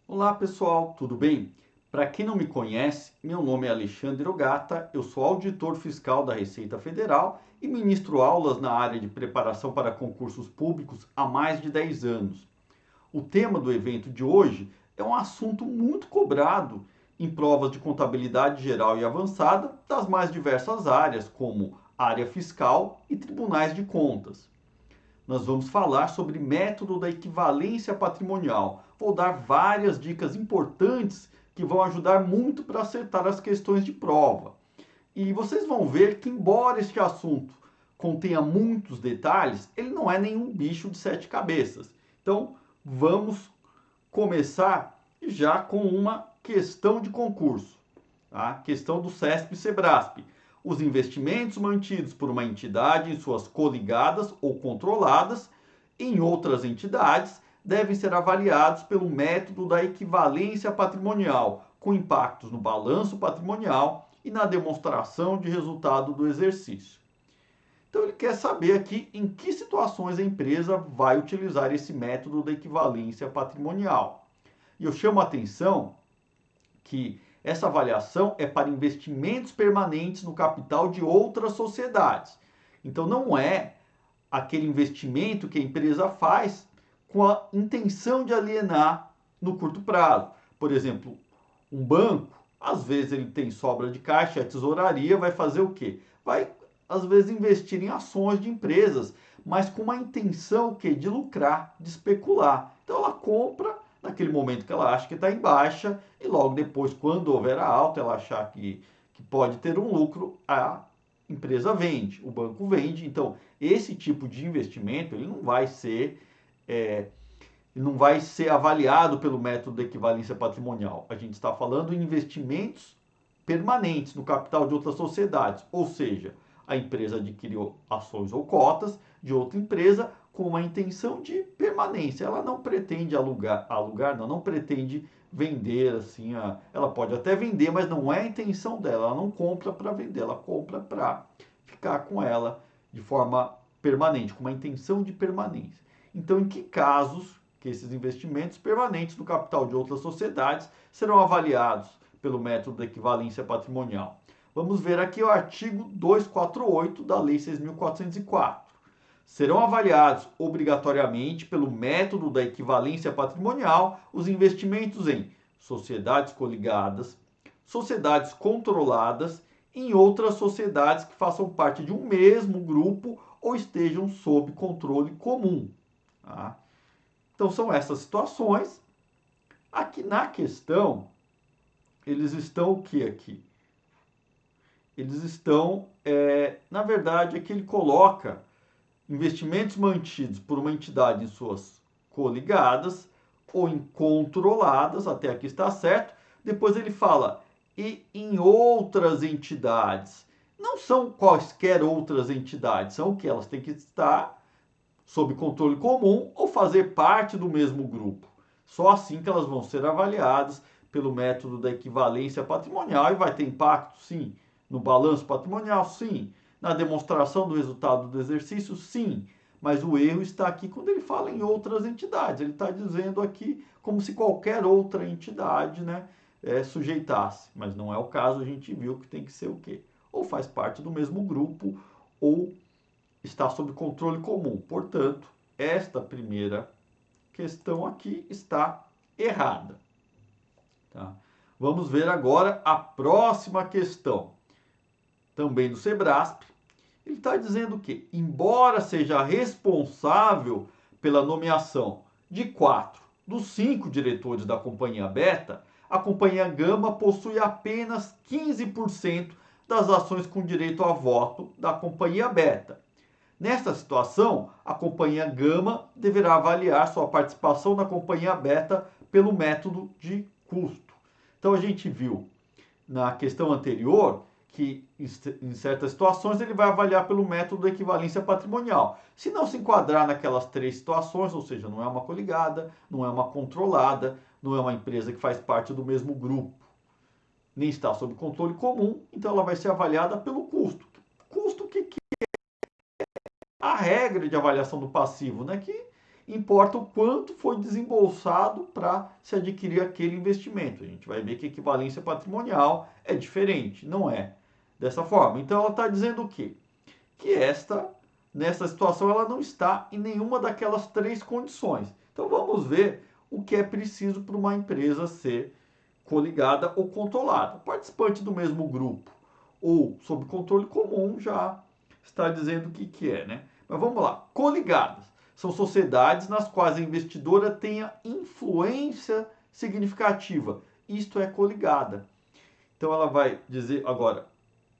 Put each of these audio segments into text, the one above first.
Olá pessoal, tudo bem? Para quem não me conhece, meu nome é Alexandre Ogata, eu sou auditor fiscal da Receita Federal e ministro aulas na área de preparação para concursos públicos há mais de 10 anos. O tema do evento de hoje é um assunto muito cobrado em provas de contabilidade geral e avançada das mais diversas áreas, como área fiscal e tribunais de contas. Nós vamos falar sobre método da equivalência patrimonial. Vou dar várias dicas importantes que vão ajudar muito para acertar as questões de prova. E vocês vão ver que, embora este assunto contenha muitos detalhes, ele não é nenhum bicho de sete cabeças. Então, vamos começar já com uma questão de concurso. A questão do CESP e SEBRASP. Os investimentos mantidos por uma entidade em suas coligadas ou controladas em outras entidades devem ser avaliados pelo método da equivalência patrimonial, com impactos no balanço patrimonial e na demonstração de resultado do exercício. Então ele quer saber aqui em que situações a empresa vai utilizar esse método da equivalência patrimonial. E eu chamo a atenção que essa avaliação é para investimentos permanentes no capital de outras sociedades. Então não é aquele investimento que a empresa faz com a intenção de alienar no curto prazo. Por exemplo, um banco, às vezes ele tem sobra de caixa, a tesouraria vai fazer o quê? Vai às vezes investir em ações de empresas, mas com uma intenção que de lucrar, de especular. Então ela compra naquele momento que ela acha que está em baixa e logo depois, quando houver a alta, ela achar que pode ter um lucro, a empresa vende, o banco vende. Então esse tipo de investimento ele é, não vai ser avaliado pelo método de equivalência patrimonial. A gente está falando em investimentos permanentes no capital de outras sociedades, ou seja, a empresa adquiriu ações ou cotas de outra empresa com uma intenção de permanência. Ela não pretende alugar não pretende vender assim. Ela pode até vender, mas não é a intenção dela. Ela não compra para vender, ela compra para ficar com ela de forma permanente, com uma intenção de permanência. Então, em que casos que esses investimentos permanentes no capital de outras sociedades serão avaliados pelo método da equivalência patrimonial? Vamos ver aqui o artigo 248 da Lei 6.404. Serão avaliados obrigatoriamente pelo método da equivalência patrimonial os investimentos em sociedades coligadas, sociedades controladas e em outras sociedades que façam parte de um mesmo grupo ou estejam sob controle comum. Tá? Então são essas situações. Aqui na questão, eles estão o que aqui? Eles estão, na verdade, aqui ele coloca investimentos mantidos por uma entidade em suas coligadas ou em controladas, até aqui está certo. Depois ele fala, e em outras entidades. Não são quaisquer outras entidades, são o que elas têm que estar sob controle comum ou fazer parte do mesmo grupo. Só assim que elas vão ser avaliadas pelo método da equivalência patrimonial e vai ter impacto, sim, no balanço patrimonial, sim, na demonstração do resultado do exercício, sim. Mas o erro está aqui quando ele fala em outras entidades. Ele está dizendo aqui como se qualquer outra entidade, né, sujeitasse. Mas não é o caso, a gente viu que tem que ser o quê? Ou faz parte do mesmo grupo, ou está sob controle comum. Portanto, esta primeira questão aqui está errada. Tá? Vamos ver agora a próxima questão, também do SEBRASP. Ele está dizendo que, embora seja responsável pela nomeação de 4 dos 5 diretores da companhia Beta, a companhia Gama possui apenas 15% das ações com direito a voto da companhia Beta. Nesta situação, a companhia Gama deverá avaliar sua participação na companhia Beta pelo método de custo. Então a gente viu na questão anterior que em certas situações ele vai avaliar pelo método da equivalência patrimonial. Se não se enquadrar naquelas 3 situações, ou seja, não é uma coligada, não é uma controlada, não é uma empresa que faz parte do mesmo grupo, nem está sob controle comum, então ela vai ser avaliada pelo custo. Custo que a regra de avaliação do passivo, né? Que importa o quanto foi desembolsado para se adquirir aquele investimento. A gente vai ver que a equivalência patrimonial é diferente, não é dessa forma. Então ela está dizendo o quê? Que nessa situação, ela não está em nenhuma daquelas três condições. Então vamos ver o que é preciso para uma empresa ser coligada ou controlada. Participante do mesmo grupo ou sob controle comum já está dizendo o que é, né? Mas vamos lá. Coligadas são sociedades nas quais a investidora tenha influência significativa. Isto é coligada. Então ela vai dizer agora,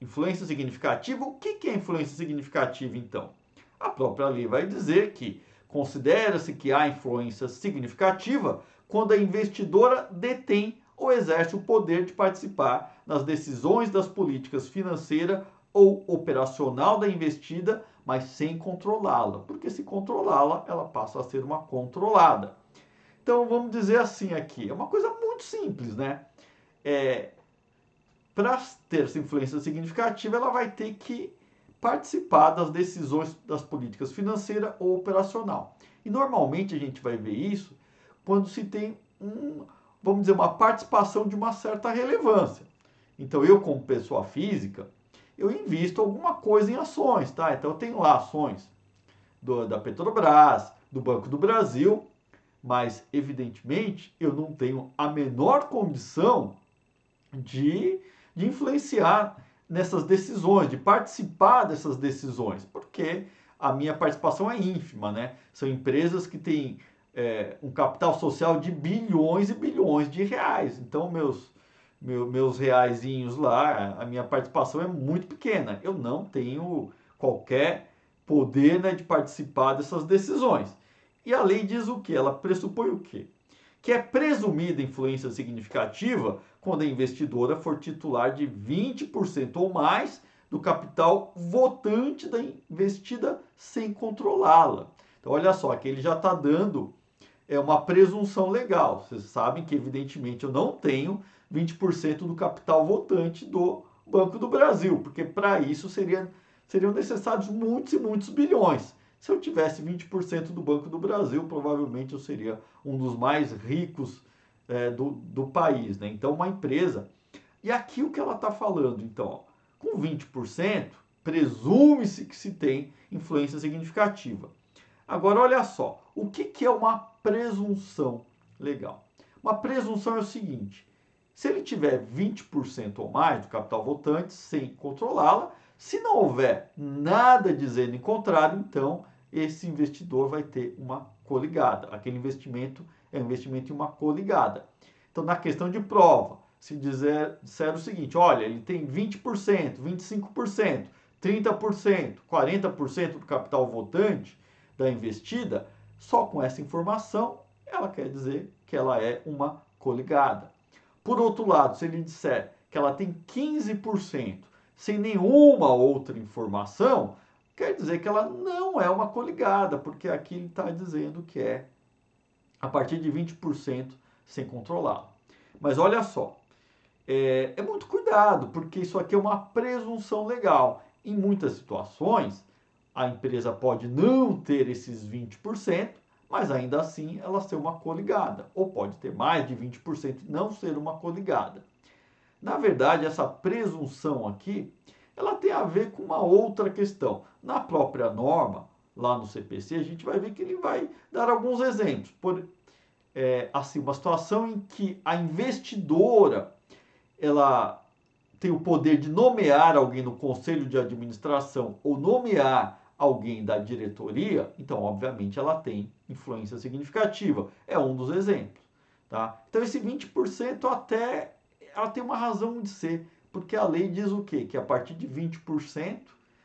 influência significativa. O que é influência significativa, então? A própria lei vai dizer que considera-se que há influência significativa quando a investidora detém ou exerce o poder de participar nas decisões das políticas financeira ou operacional da investida, mas sem controlá-la, porque se controlá-la, ela passa a ser uma controlada. Então vamos dizer assim aqui, é uma coisa muito simples, né? Para ter essa influência significativa, ela vai ter que participar das decisões das políticas financeira ou operacional. E normalmente a gente vai ver isso quando se tem vamos dizer, uma participação de uma certa relevância. Então eu, como pessoa física, eu invisto alguma coisa em ações, tá? Então eu tenho lá ações da Petrobras, do Banco do Brasil, mas evidentemente eu não tenho a menor condição de influenciar nessas decisões, de participar dessas decisões, porque a minha participação é ínfima, né? São empresas que têm um capital social de bilhões e bilhões de reais. Então, meus reaisinhos lá, a minha participação é muito pequena. Eu não tenho qualquer poder, né, de participar dessas decisões. E a lei diz o quê? Ela pressupõe o quê? Que é presumida influência significativa quando a investidora for titular de 20% ou mais do capital votante da investida sem controlá-la. Então, olha só, aqui ele já está dando uma presunção legal. Vocês sabem que, evidentemente, eu não tenho 20% do capital votante do Banco do Brasil, porque para isso seriam necessários muitos e muitos bilhões. Se eu tivesse 20% do Banco do Brasil, provavelmente eu seria um dos mais ricos do país, né? Então, uma empresa. E aqui o que ela está falando, então, ó, com 20%, presume-se que se tem influência significativa. Agora, olha só, o que é uma presunção legal? Uma presunção é o seguinte: se ele tiver 20% ou mais do capital votante, sem controlá-la, se não houver nada dizendo em contrário, então esse investidor vai ter uma coligada. Aquele investimento é um investimento em uma coligada. Então, na questão de prova, se disser o seguinte: olha, ele tem 20%, 25%, 30%, 40% do capital votante da investida, só com essa informação ela quer dizer que ela é uma coligada. Por outro lado, se ele disser que ela tem 15% sem nenhuma outra informação, quer dizer que ela não é uma coligada, porque aqui ele está dizendo que é a partir de 20% sem controlar. Mas olha só, é muito cuidado, porque isso aqui é uma presunção legal. Em muitas situações, a empresa pode não ter esses 20%, mas ainda assim ela ser uma coligada. Ou pode ter mais de 20% e não ser uma coligada. Na verdade, essa presunção aqui, ela tem a ver com uma outra questão. Na própria norma, lá no CPC, a gente vai ver que ele vai dar alguns exemplos. Assim, uma situação em que a investidora ela tem o poder de nomear alguém no conselho de administração ou nomear alguém da diretoria, então, obviamente, ela tem influência significativa. É um dos exemplos. Tá? Então, esse 20% até ela tem uma razão de ser, porque a lei diz o quê? Que a partir de 20%,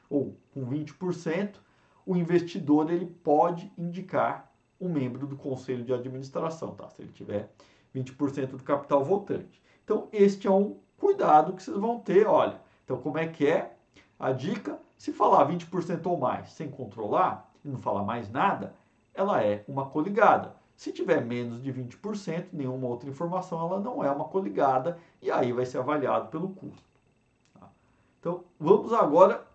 ou com 20%, o investidor ele pode indicar um membro do conselho de administração, tá? Se ele tiver 20% do capital votante. Então, este é um cuidado que vocês vão ter. Olha, então como é que é? A dica, se falar 20% ou mais sem controlar, e não falar mais nada, ela é uma coligada. Se tiver menos de 20%, nenhuma outra informação, ela não é uma coligada, e aí vai ser avaliado pelo custo. Tá? Então, vamos agora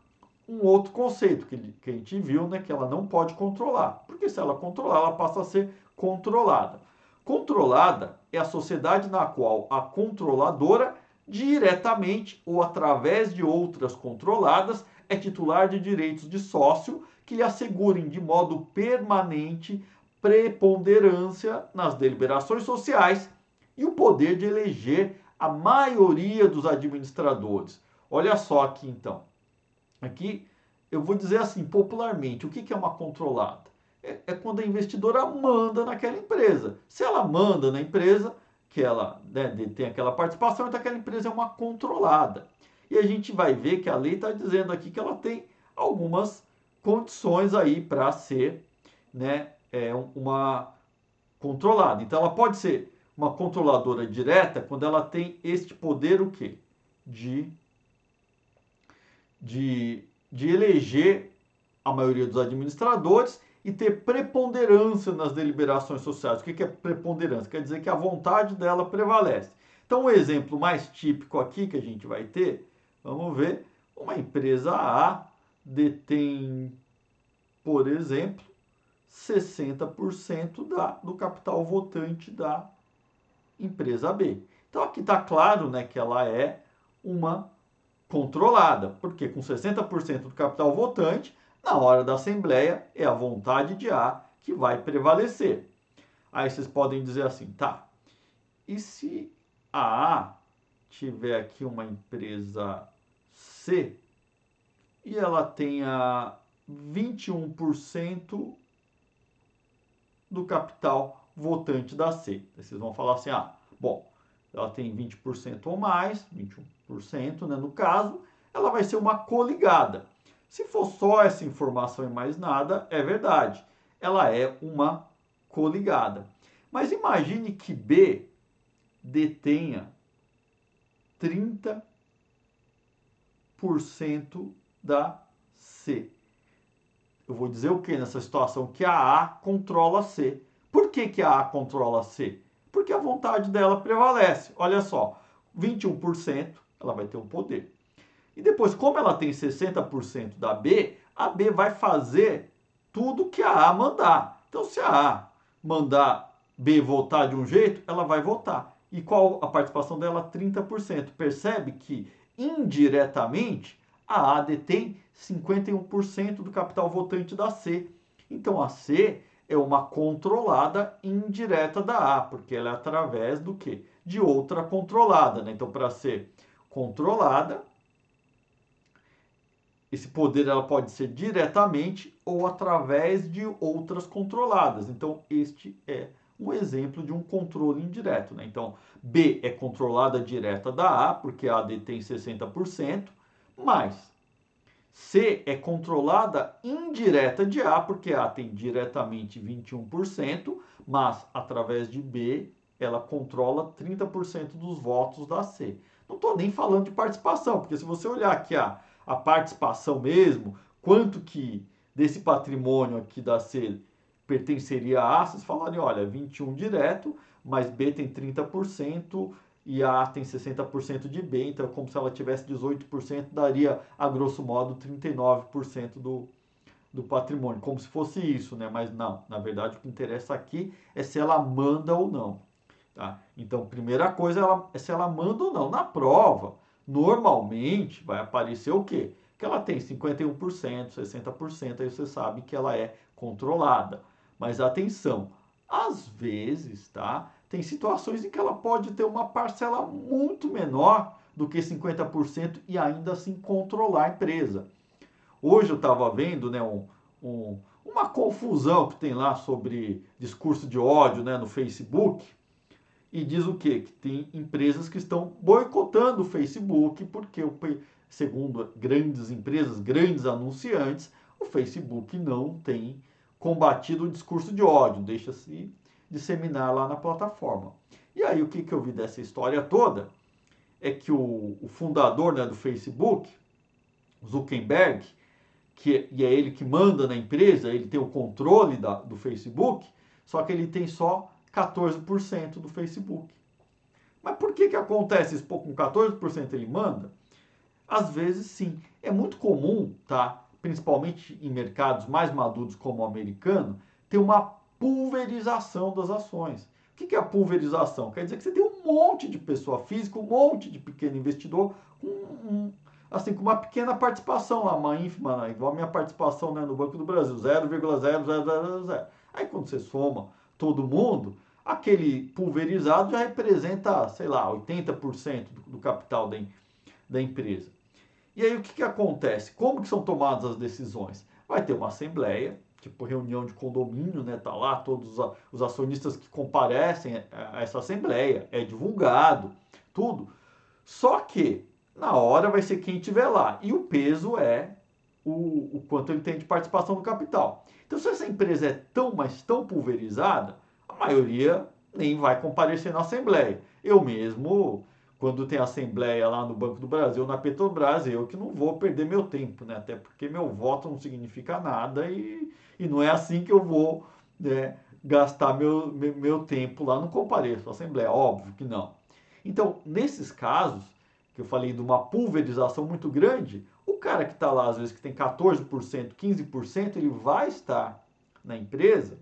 um outro conceito que a gente viu, né, que ela não pode controlar. Porque se ela controlar, ela passa a ser controlada. Controlada é a sociedade na qual a controladora, diretamente ou através de outras controladas, é titular de direitos de sócio que lhe assegurem de modo permanente preponderância nas deliberações sociais e o poder de eleger a maioria dos administradores. Olha só aqui então. Aqui eu vou dizer assim, popularmente, o que é uma controlada? É quando a investidora manda naquela empresa. Se ela manda na empresa, que ela, né, tem aquela participação, então aquela empresa é uma controlada. E a gente vai ver que a lei está dizendo aqui que ela tem algumas condições aí para ser, né, uma controlada. Então ela pode ser uma controladora direta quando ela tem este poder o quê? De, de eleger a maioria dos administradores e ter preponderância nas deliberações sociais. O que é preponderância? Quer dizer que a vontade dela prevalece. Então, um exemplo mais típico aqui que a gente vai ter, vamos ver, uma empresa A detém, por exemplo, 60% do capital votante da empresa B. Então, aqui está claro, né, que ela é uma controlada, porque com 60% do capital votante, na hora da Assembleia, é a vontade de A que vai prevalecer. Aí vocês podem dizer assim, tá, e se a A tiver aqui uma empresa C e ela tenha 21% do capital votante da C? Aí vocês vão falar assim, ah, bom, ela tem 20% ou mais, 21%, né, no caso, ela vai ser uma coligada. Se for só essa informação e mais nada, é verdade. Ela é uma coligada. Mas imagine que B detenha 30% da C. Eu vou dizer o que nessa situação? Que a A controla C. Por que a A controla C? Porque a vontade dela prevalece. Olha só, 21% ela vai ter o poder. E depois, como ela tem 60% da B, a B vai fazer tudo que a A mandar. Então, se a A mandar B votar de um jeito, ela vai votar. E qual a participação dela? 30%. Percebe que, indiretamente, a A detém 51% do capital votante da C. Então, a C é uma controlada indireta da A, porque ela é através do quê? De outra controlada, né? Então, para ser controlada, esse poder ela pode ser diretamente ou através de outras controladas. Então, este é um exemplo de um controle indireto, né? Então, B é controlada direta da A, porque a detém 60%, mas C é controlada indireta de A, porque A tem diretamente 21%, mas através de B ela controla 30% dos votos da C. Não estou nem falando de participação, porque se você olhar aqui a participação mesmo, quanto que desse patrimônio aqui da C pertenceria a A, vocês falarem, olha, 21 direto, mas B tem 30%, e a A tem 60% de B, então é como se ela tivesse 18%, daria, a grosso modo, 39% do patrimônio, como se fosse isso, né? Mas não, na verdade o que interessa aqui é se ela manda ou não. Tá? Então, primeira coisa é se ela manda ou não. Na prova, normalmente vai aparecer o quê? Que ela tem 51%, 60%, aí você sabe que ela é controlada. Mas atenção, às vezes, tá? Tem situações em que ela pode ter uma parcela muito menor do que 50% e ainda assim controlar a empresa. Hoje eu estava vendo, né, uma confusão que tem lá sobre discurso de ódio, né, no Facebook, e diz o quê? Que tem empresas que estão boicotando o Facebook porque, segundo grandes empresas, grandes anunciantes, o Facebook não tem combatido o discurso de ódio, deixa-se disseminar lá na plataforma. E aí o que eu vi dessa história toda é que o fundador, né, do Facebook, Zuckerberg, e é ele que manda na empresa, ele tem o controle do Facebook, só que ele tem só 14% do Facebook. Mas por que acontece isso? Pô, com 14% ele manda? Às vezes sim. É muito comum, tá? Principalmente em mercados mais maduros como o americano, ter uma pulverização das ações. O que é a pulverização? Quer dizer que você tem um monte de pessoa física, um monte de pequeno investidor assim, com uma pequena participação lá, uma ínfima, né? Igual a minha participação, né, no Banco do Brasil, 0,0000. Aí quando você soma todo mundo, aquele pulverizado já representa, sei lá, 80% do capital da empresa. E aí o que acontece? Como que são tomadas as decisões? Vai ter uma assembleia, tipo reunião de condomínio, né? Tá lá todos os acionistas que comparecem a essa assembleia, é divulgado, tudo. Só que na hora vai ser quem estiver lá. E o peso é o quanto ele tem de participação no capital. Então, se essa empresa é tão, mas tão pulverizada, a maioria nem vai comparecer na Assembleia. Eu mesmo, quando tem Assembleia lá no Banco do Brasil, na Petrobras, eu que não vou perder meu tempo, né? Até porque meu voto não significa nada e não é assim que eu vou, né, gastar meu tempo lá. Não compareço à Assembleia, óbvio que não. Então, nesses casos, que eu falei de uma pulverização muito grande, o cara que está lá, às vezes, que tem 14%, 15%, ele vai estar na empresa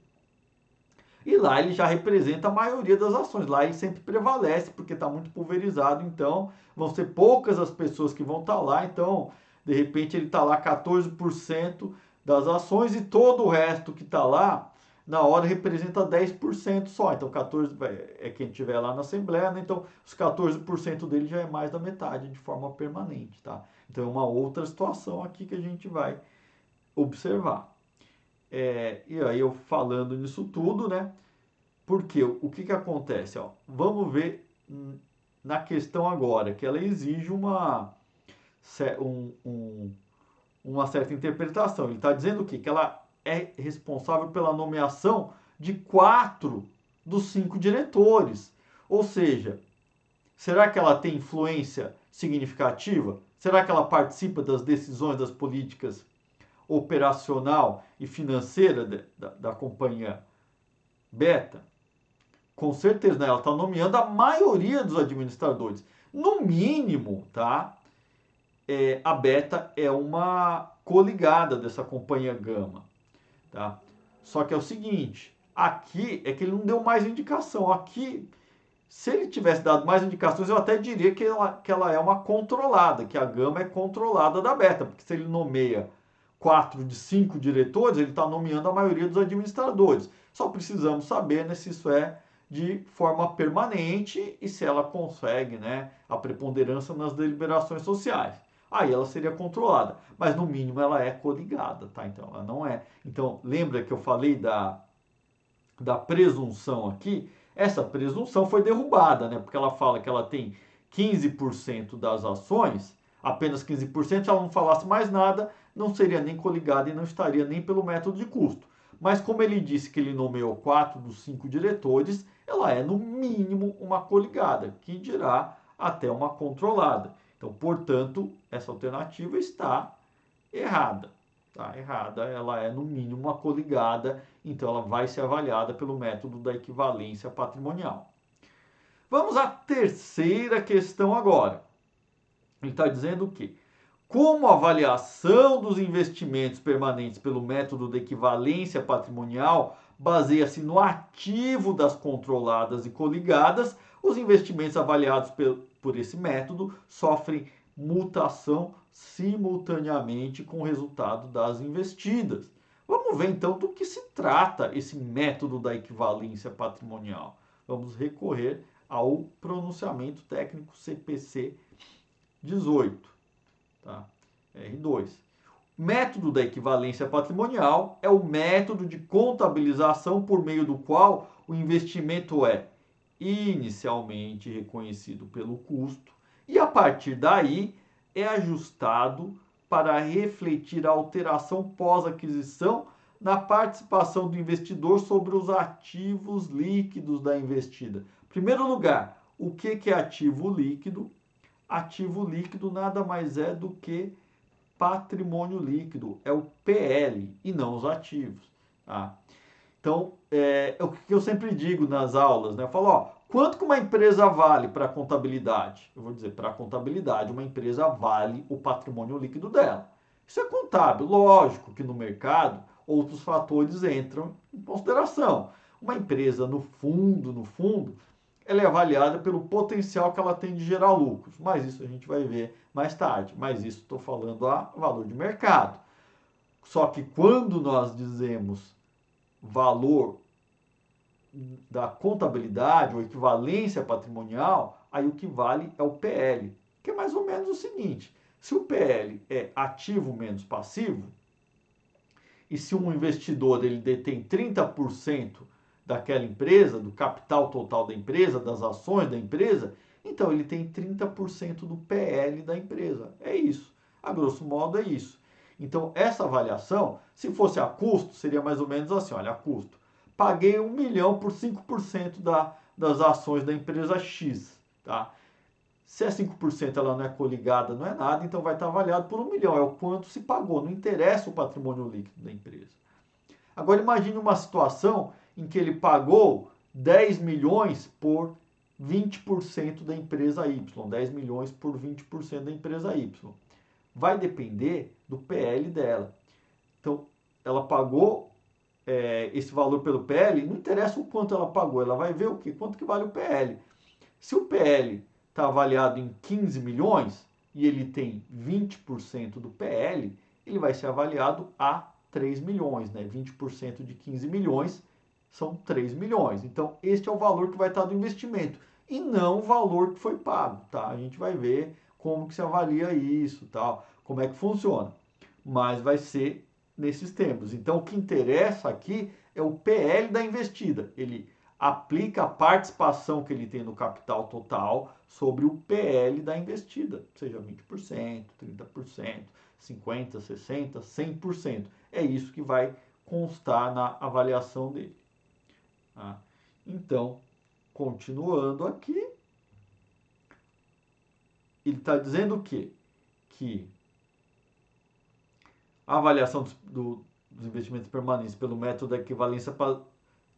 e lá ele já representa a maioria das ações. Lá ele sempre prevalece, porque está muito pulverizado, então vão ser poucas as pessoas que vão estar lá, então, de repente, ele está lá 14% das ações e todo o resto que está lá, na hora representa 10% só. Então, 14 é quem estiver lá na Assembleia, né? Então, os 14% dele já é mais da metade de forma permanente, tá? Então, é uma outra situação aqui que a gente vai observar. E aí, eu falando nisso tudo, né? Porque o que acontece? Ó, vamos ver na questão agora, que ela exige um, um, uma certa interpretação. Ele está dizendo o quê? Que ela é responsável pela nomeação de 4 dos 5 diretores. Ou seja, será que ela tem influência significativa? Será que ela participa das decisões das políticas operacional e financeira da companhia Beta? Com certeza, né? Ela está nomeando a maioria dos administradores. No mínimo, tá? A Beta é uma coligada dessa companhia Gama, tá? Só que é o seguinte, aqui é que ele não deu mais indicação. Aqui, se ele tivesse dado mais indicações, eu até diria que ela é uma controlada, que a Gama é controlada da Beta, porque se ele nomeia 4 de 5 diretores, ele está nomeando a maioria dos administradores. Só precisamos saber, né, se isso é de forma permanente e se ela consegue, né, a preponderância nas deliberações sociais. Aí ela seria controlada, mas no mínimo ela é coligada, tá? Então ela não é. Então lembra que eu falei da presunção aqui? Essa presunção foi derrubada, né? Porque ela fala que ela tem 15% das ações, apenas 15%, se ela não falasse mais nada, não seria nem coligada e não estaria nem pelo método de custo. Mas como ele disse que ele nomeou 4 dos 5 diretores, ela é no mínimo uma coligada, que dirá até uma controlada. Então, portanto, essa alternativa está errada. Está errada, ela é no mínimo uma coligada, então ela vai ser avaliada pelo método da equivalência patrimonial. Vamos à terceira questão agora. Ele está dizendo o quê? Como a avaliação dos investimentos permanentes pelo método da equivalência patrimonial baseia-se no ativo das controladas e coligadas, os investimentos avaliados por esse método sofrem mutação simultaneamente com o resultado das investidas. Vamos ver então do que se trata esse método da equivalência patrimonial. Vamos recorrer ao pronunciamento técnico CPC 18, tá? R2. Método da equivalência patrimonial é o método de contabilização por meio do qual o investimento é inicialmente reconhecido pelo custo e a partir daí é ajustado para refletir a alteração pós-aquisição na participação do investidor sobre os ativos líquidos da investida. Em primeiro lugar, o que é ativo líquido? Ativo líquido nada mais é do que patrimônio líquido, é o PL e não os ativos. Tá? Então, é o que eu sempre digo nas aulas, né? Eu falo, ó, Quanto que uma empresa vale para a contabilidade? Eu vou dizer, para a contabilidade, uma empresa vale o patrimônio líquido dela. Isso é contábil, lógico que no mercado outros fatores entram em consideração. Uma empresa, no fundo, ela é avaliada pelo potencial que ela tem de gerar lucros. Mas isso a gente vai ver mais tarde. Mas isso estou falando a valor de mercado. Só que quando nós dizemos valor da contabilidade ou equivalência patrimonial, aí o que vale é o PL, que é mais ou menos o seguinte: se o PL é ativo menos passivo, e se um investidor ele detém 30% daquela empresa, do capital total da empresa, das ações da empresa, então ele tem 30% do PL da empresa. É isso. A grosso modo é isso. Então, essa avaliação, se fosse a custo, seria mais ou menos assim: olha, a custo. Paguei 1 milhão por 5% das ações da empresa X. Tá? Se é 5%, ela não é coligada, não é nada, então vai estar avaliado por 1 milhão. É o quanto se pagou, não interessa o patrimônio líquido da empresa. Agora imagine uma situação em que ele pagou 10 milhões por 20% da empresa Y. 10 milhões por 20% da empresa Y. Vai depender do PL dela. Então, ela pagou esse valor pelo PL, não interessa o quanto ela pagou, ela vai ver o quê? Quanto que vale o PL. Se o PL está avaliado em 15 milhões e ele tem 20% do PL, ele vai ser avaliado a 3 milhões, né? 20% de 15 milhões são 3 milhões. Então, este é o valor que vai estar do investimento e não o valor que foi pago, tá? A gente vai ver como que se avalia isso, tal, como é que funciona. Mas vai ser nesses termos. Então, o que interessa aqui é o PL da investida. Ele aplica a participação que ele tem no capital total sobre o PL da investida, seja 20%, 30%, 50%, 60%, 100%. É isso que vai constar na avaliação dele. Tá? Então, continuando aqui, ele está dizendo o quê? Que a avaliação dos investimentos permanentes pelo método da equivalência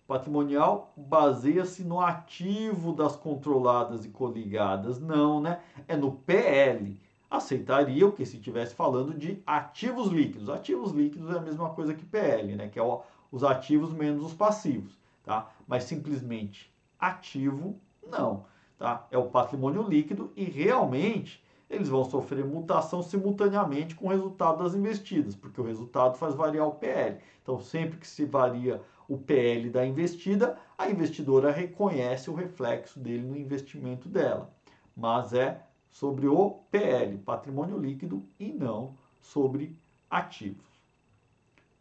patrimonial baseia-se no ativo das controladas e coligadas. Não, né? É no PL. Aceitaria o que se estivesse falando de ativos líquidos. Ativos líquidos é a mesma coisa que PL, né? Que é os ativos menos os passivos, tá? Mas simplesmente ativo, não, tá? É o patrimônio líquido e realmente eles vão sofrer mutação simultaneamente com o resultado das investidas, porque o resultado faz variar o PL. Então, sempre que se varia o PL da investida, a investidora reconhece o reflexo dele no investimento dela. Mas é sobre o PL, patrimônio líquido, e não sobre ativos.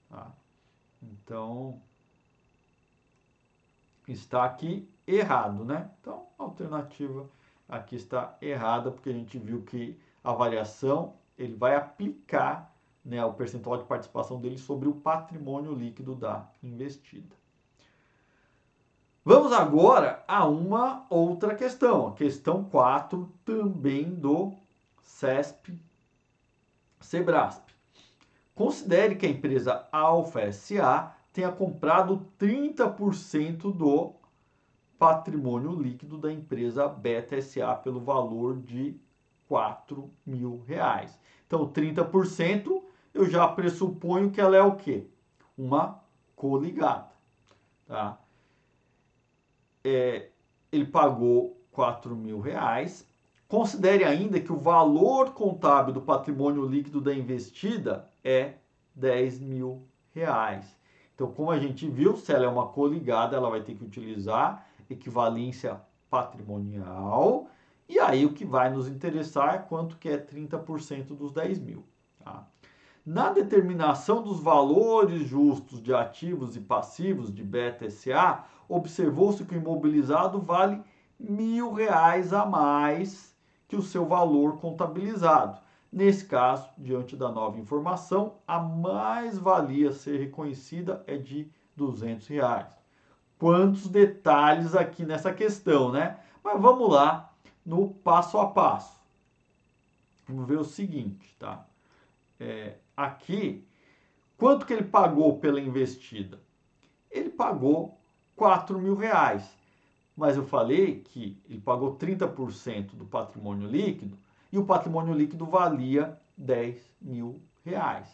Tá? Então, está aqui errado, né? Então, a alternativa aqui está errada, porque a gente viu que a variação, ele vai aplicar, né, o percentual de participação dele sobre o patrimônio líquido da investida. Vamos agora a uma outra questão, a questão 4, também do CESP-Sebrasp. Considere que a empresa Alfa SA tenha comprado 30% do patrimônio líquido da empresa Beta SA pelo valor de R$ 4.000. Então, 30% eu já pressuponho que ela é o quê? Uma coligada. Tá? Ele pagou R$ 4.000. Considere ainda que o valor contábil do patrimônio líquido da investida é R$ 10.000. Então, como a gente viu, se ela é uma coligada, ela vai ter que utilizar equivalência patrimonial. E aí o que vai nos interessar é quanto que é 30% dos 10.000. Tá? Na determinação dos valores justos de ativos e passivos de Beta SA, observou-se que o imobilizado vale R$ 1.000 a mais que o seu valor contabilizado. Nesse caso, diante da nova informação, a mais-valia a ser reconhecida é de R$ 200. Quantos detalhes aqui nessa questão, né? Mas vamos lá no passo a passo. Vamos ver o seguinte, tá? Aqui, quanto que ele pagou pela investida? Ele pagou R$ 4.000. mas eu falei que ele pagou 30% do patrimônio líquido e o patrimônio líquido valia 10 mil reais.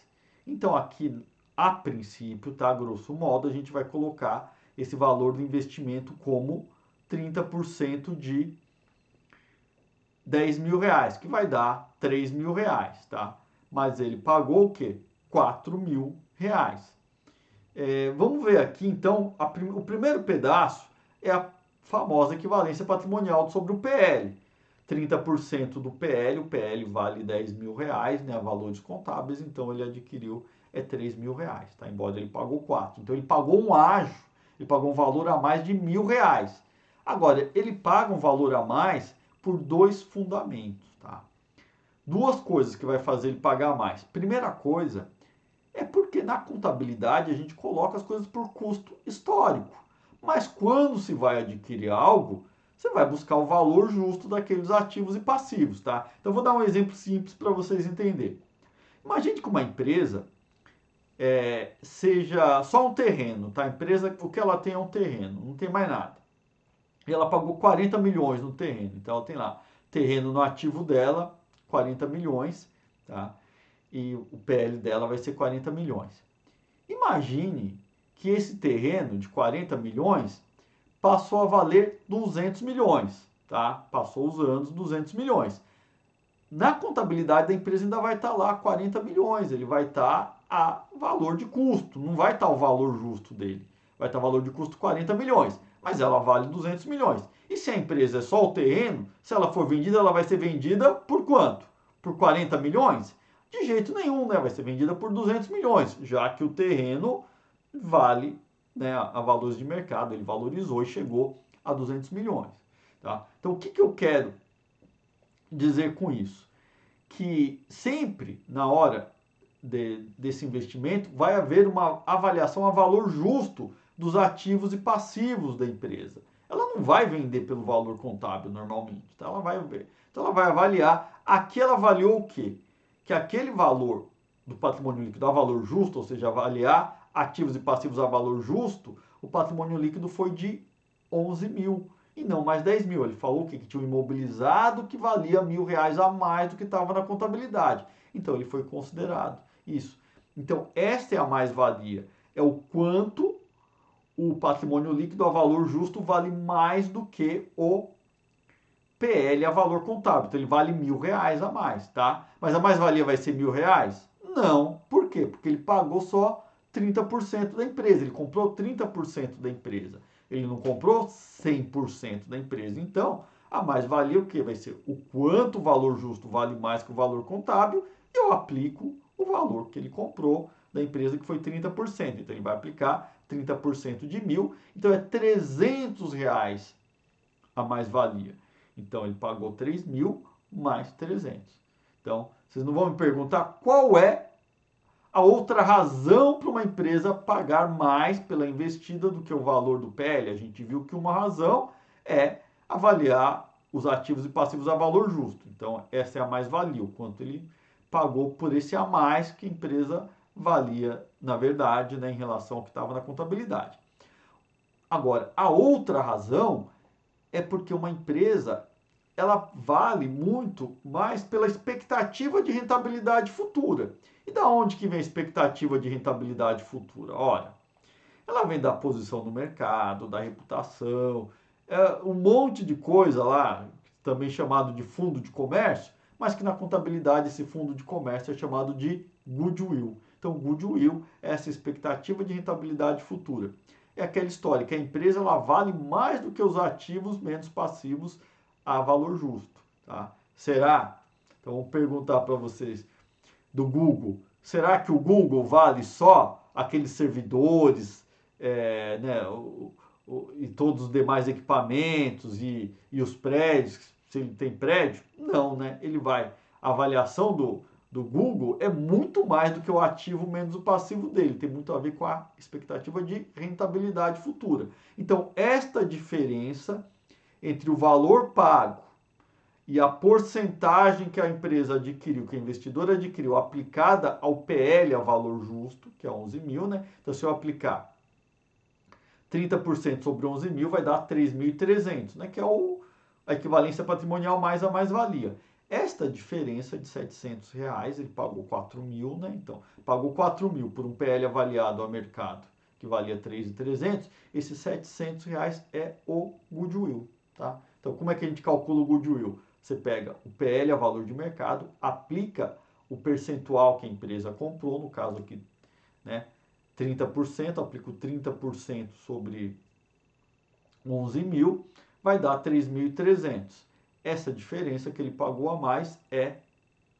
Então aqui, a princípio, tá, grosso modo, a gente vai colocar esse valor do investimento como 30% de 10 mil reais, que vai dar 3 mil reais, tá? Mas ele pagou o quê? 4 mil reais. Vamos ver aqui, então, o primeiro pedaço é a famosa equivalência patrimonial sobre o PL. 30% do PL, o PL vale 10 mil reais, né, valores contábeis, então ele adquiriu 3 mil reais, tá? Embora ele pagou 4. Então ele pagou um ágio, ele pagou um valor a mais de 1.000 reais. Agora, ele paga um valor a mais por dois fundamentos, tá? Duas coisas que vai fazer ele pagar mais. Primeira coisa é porque na contabilidade a gente coloca as coisas por custo histórico. Mas quando se vai adquirir algo, você vai buscar o valor justo daqueles ativos e passivos, tá? Então vou dar um exemplo simples para vocês entenderem. Imagine que uma empresa seja só um terreno, tá? A empresa, o que ela tem é um terreno, não tem mais nada. E ela pagou 40 milhões no terreno. Então ela tem lá terreno no ativo dela, 40 milhões, tá? E o PL dela vai ser 40 milhões. Imagine que esse terreno de 40 milhões passou a valer 200 milhões, tá? Passou os anos 200 milhões. Na contabilidade da empresa ainda vai estar lá 40 milhões, ele vai estar a valor de custo, não vai estar o valor justo dele. Vai estar o valor de custo 40 milhões, mas ela vale 200 milhões. E se a empresa é só o terreno, se ela for vendida, ela vai ser vendida por quanto? Por 40 milhões? De jeito nenhum, né? Vai ser vendida por 200 milhões, já que o terreno vale, né, a valores de mercado, ele valorizou e chegou a 200 milhões. Tá? Então, o que eu quero dizer com isso? Que sempre, na hora desse investimento, vai haver uma avaliação a valor justo dos ativos e passivos da empresa. Ela não vai vender pelo valor contábil normalmente, tá? Ela vai ver. Então ela vai avaliar. Aqui ela avaliou o quê? Que aquele valor do patrimônio líquido a valor justo, ou seja, avaliar ativos e passivos a valor justo, o patrimônio líquido foi de 11 mil e não mais 10 mil. Ele falou que tinha um imobilizado que valia 1.000 reais a mais do que estava na contabilidade. Então ele foi considerado isso. Então esta é a mais-valia. É o quanto o patrimônio líquido a valor justo vale mais do que o PL a valor contábil. Então ele vale 1.000 reais a mais, tá? Mas a mais-valia vai ser 1.000 reais? Não. Por quê? Porque ele pagou só 30% da empresa. Ele comprou 30% da empresa. Ele não comprou 100% da empresa. Então, a mais-valia o que? Vai ser o quanto o valor justo vale mais que o valor contábil e eu aplico o valor que ele comprou da empresa, que foi 30%. Então, ele vai aplicar 30% de 1.000. Então, é 300 reais a mais-valia. Então, ele pagou 3 mil mais 300. Então, vocês não vão me perguntar qual é a outra razão para uma empresa pagar mais pela investida do que o valor do PL. A gente viu que uma razão é avaliar os ativos e passivos a valor justo. Então, essa é a mais-valia, o quanto ele pagou por esse a mais que a empresa valia, na verdade, né, em relação ao que estava na contabilidade. Agora, a outra razão é porque uma empresa ela vale muito mais pela expectativa de rentabilidade futura. E da onde que vem a expectativa de rentabilidade futura? Olha, ela vem da posição no mercado, da reputação, um monte de coisa lá, também chamado de fundo de comércio, mas que na contabilidade esse fundo de comércio é chamado de goodwill. Então, goodwill é essa expectativa de rentabilidade futura. É aquela história que a empresa ela vale mais do que os ativos menos passivos a valor justo. Tá? Será? Então, vou perguntar para vocês do Google. Será que o Google vale só aqueles servidores, né, e todos os demais equipamentos e os prédios, se ele tem prédio? Não, né? Ele vai. A avaliação do Google é muito mais do que o ativo menos o passivo dele. Tem muito a ver com a expectativa de rentabilidade futura. Então, esta diferença entre o valor pago e a porcentagem que a empresa adquiriu, que a investidora adquiriu, aplicada ao PL, a valor justo, que é 11 mil, né? Então, se eu aplicar 30% sobre 11 mil vai dar 3.300, né? Que é a equivalência patrimonial mais a mais-valia. Esta diferença de R$ 700, ele pagou 4 mil, né? Então, pagou 4 mil por um PL avaliado ao mercado, que valia 3.300, esses R$ 700 é o goodwill, tá? Então, como é que a gente calcula o goodwill? Você pega o PL a valor de mercado, aplica o percentual que a empresa comprou, no caso aqui, né? 30%, aplico 30% sobre 11 mil, vai dar 3.300. Essa diferença que ele pagou a mais é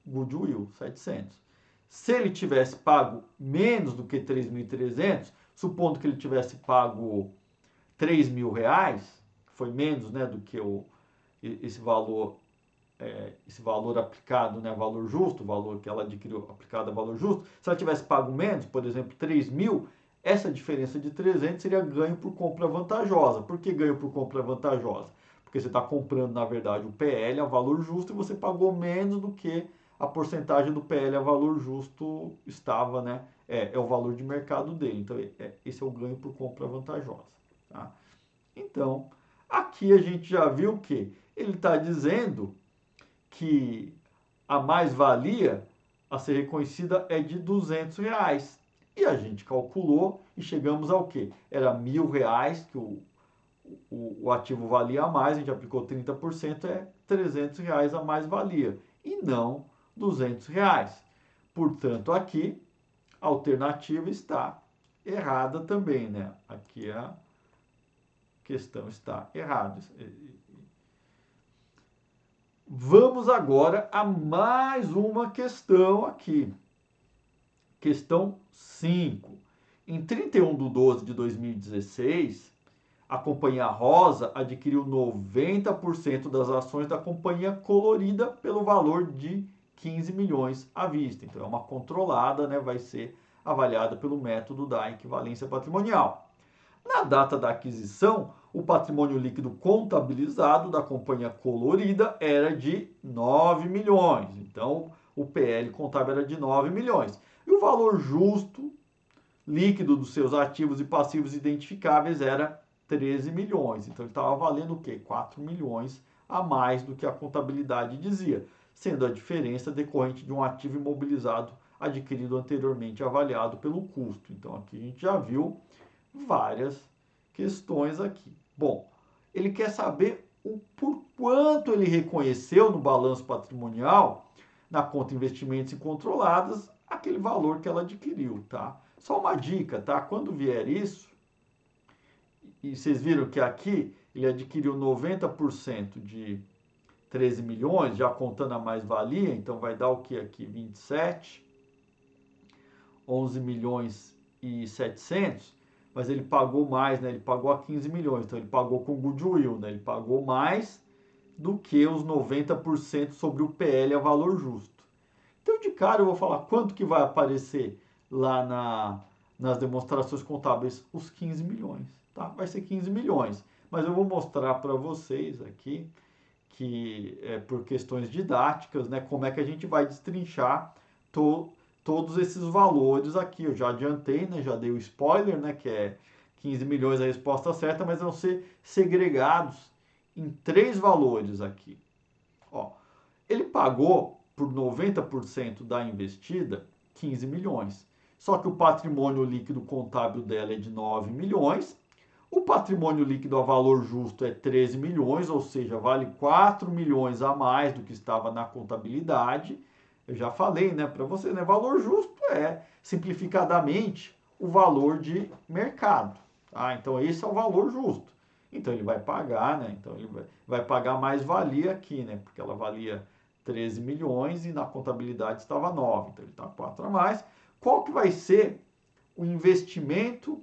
goodwill, 700. Se ele tivesse pago menos do que 3.300, supondo que ele tivesse pago R$ 3.000, que foi menos, né, do que esse valor aplicado, né, valor justo, o valor que ela adquiriu aplicado a valor justo, se ela tivesse pago menos, por exemplo, 3 mil, essa diferença de 300 seria ganho por compra vantajosa. Por que ganho por compra vantajosa? Porque você está comprando, na verdade, o PL a valor justo e você pagou menos do que a porcentagem do PL a valor justo estava, né? É o valor de mercado dele. Então, esse é o ganho por compra vantajosa. Tá? Então, aqui a gente já viu que ele está dizendo que a mais-valia a ser reconhecida é de R$ 200. E a gente calculou e chegamos ao quê? Era R$ 1.000 que o ativo valia a mais, a gente aplicou 30%, é R$ 300 a mais-valia, e não R$ 200. Portanto, aqui a alternativa está errada também, né? Aqui a questão está errada. Vamos agora a mais uma questão aqui. Questão 5. Em 31/12/2016, a Companhia Rosa adquiriu 90% das ações da Companhia Colorida pelo valor de 15 milhões à vista. Então é uma controlada, né? Vai ser avaliada pelo método da equivalência patrimonial. Na data da aquisição, o patrimônio líquido contabilizado da Companhia Colorida era de 9 milhões. Então, o PL contábil era de 9 milhões. E o valor justo líquido dos seus ativos e passivos identificáveis era 13 milhões. Então, ele estava valendo o quê? 4 milhões a mais do que a contabilidade dizia, sendo a diferença decorrente de um ativo imobilizado adquirido anteriormente avaliado pelo custo. Então, aqui a gente já viu várias questões aqui. Bom, ele quer saber o por quanto ele reconheceu no balanço patrimonial, na conta investimentos incontroladas, aquele valor que ela adquiriu, tá? Só uma dica, tá? Quando vier isso, e vocês viram que aqui ele adquiriu 90% de 13 milhões, já contando a mais-valia, então vai dar o que aqui? 27, 11 milhões e 700, mas ele pagou mais, né? Ele pagou a 15 milhões, então ele pagou com goodwill, né? Ele pagou mais do que os 90% sobre o PL a valor justo. Então, de cara, eu vou falar quanto que vai aparecer lá nas demonstrações contábeis, os 15 milhões, tá? Vai ser 15 milhões, mas eu vou mostrar para vocês aqui que, por questões didáticas, né, como é que a gente vai destrinchar todos esses valores aqui. Eu já adiantei, né, já dei o spoiler, né, que é 15 milhões a resposta certa, mas vão ser segregados em 3 valores aqui. Ó, ele pagou por 90% da investida 15 milhões. Só que o patrimônio líquido contábil dela é de 9 milhões. O patrimônio líquido a valor justo é 13 milhões, ou seja, vale 4 milhões a mais do que estava na contabilidade. Eu já falei, né, para você, né, valor justo é, simplificadamente, o valor de mercado. Tá? Então, esse é o valor justo. Então, ele vai pagar, né, então ele vai pagar mais-valia aqui, né, porque ela valia 13 milhões e na contabilidade estava 9, então ele está 4 a mais. Qual que vai ser o investimento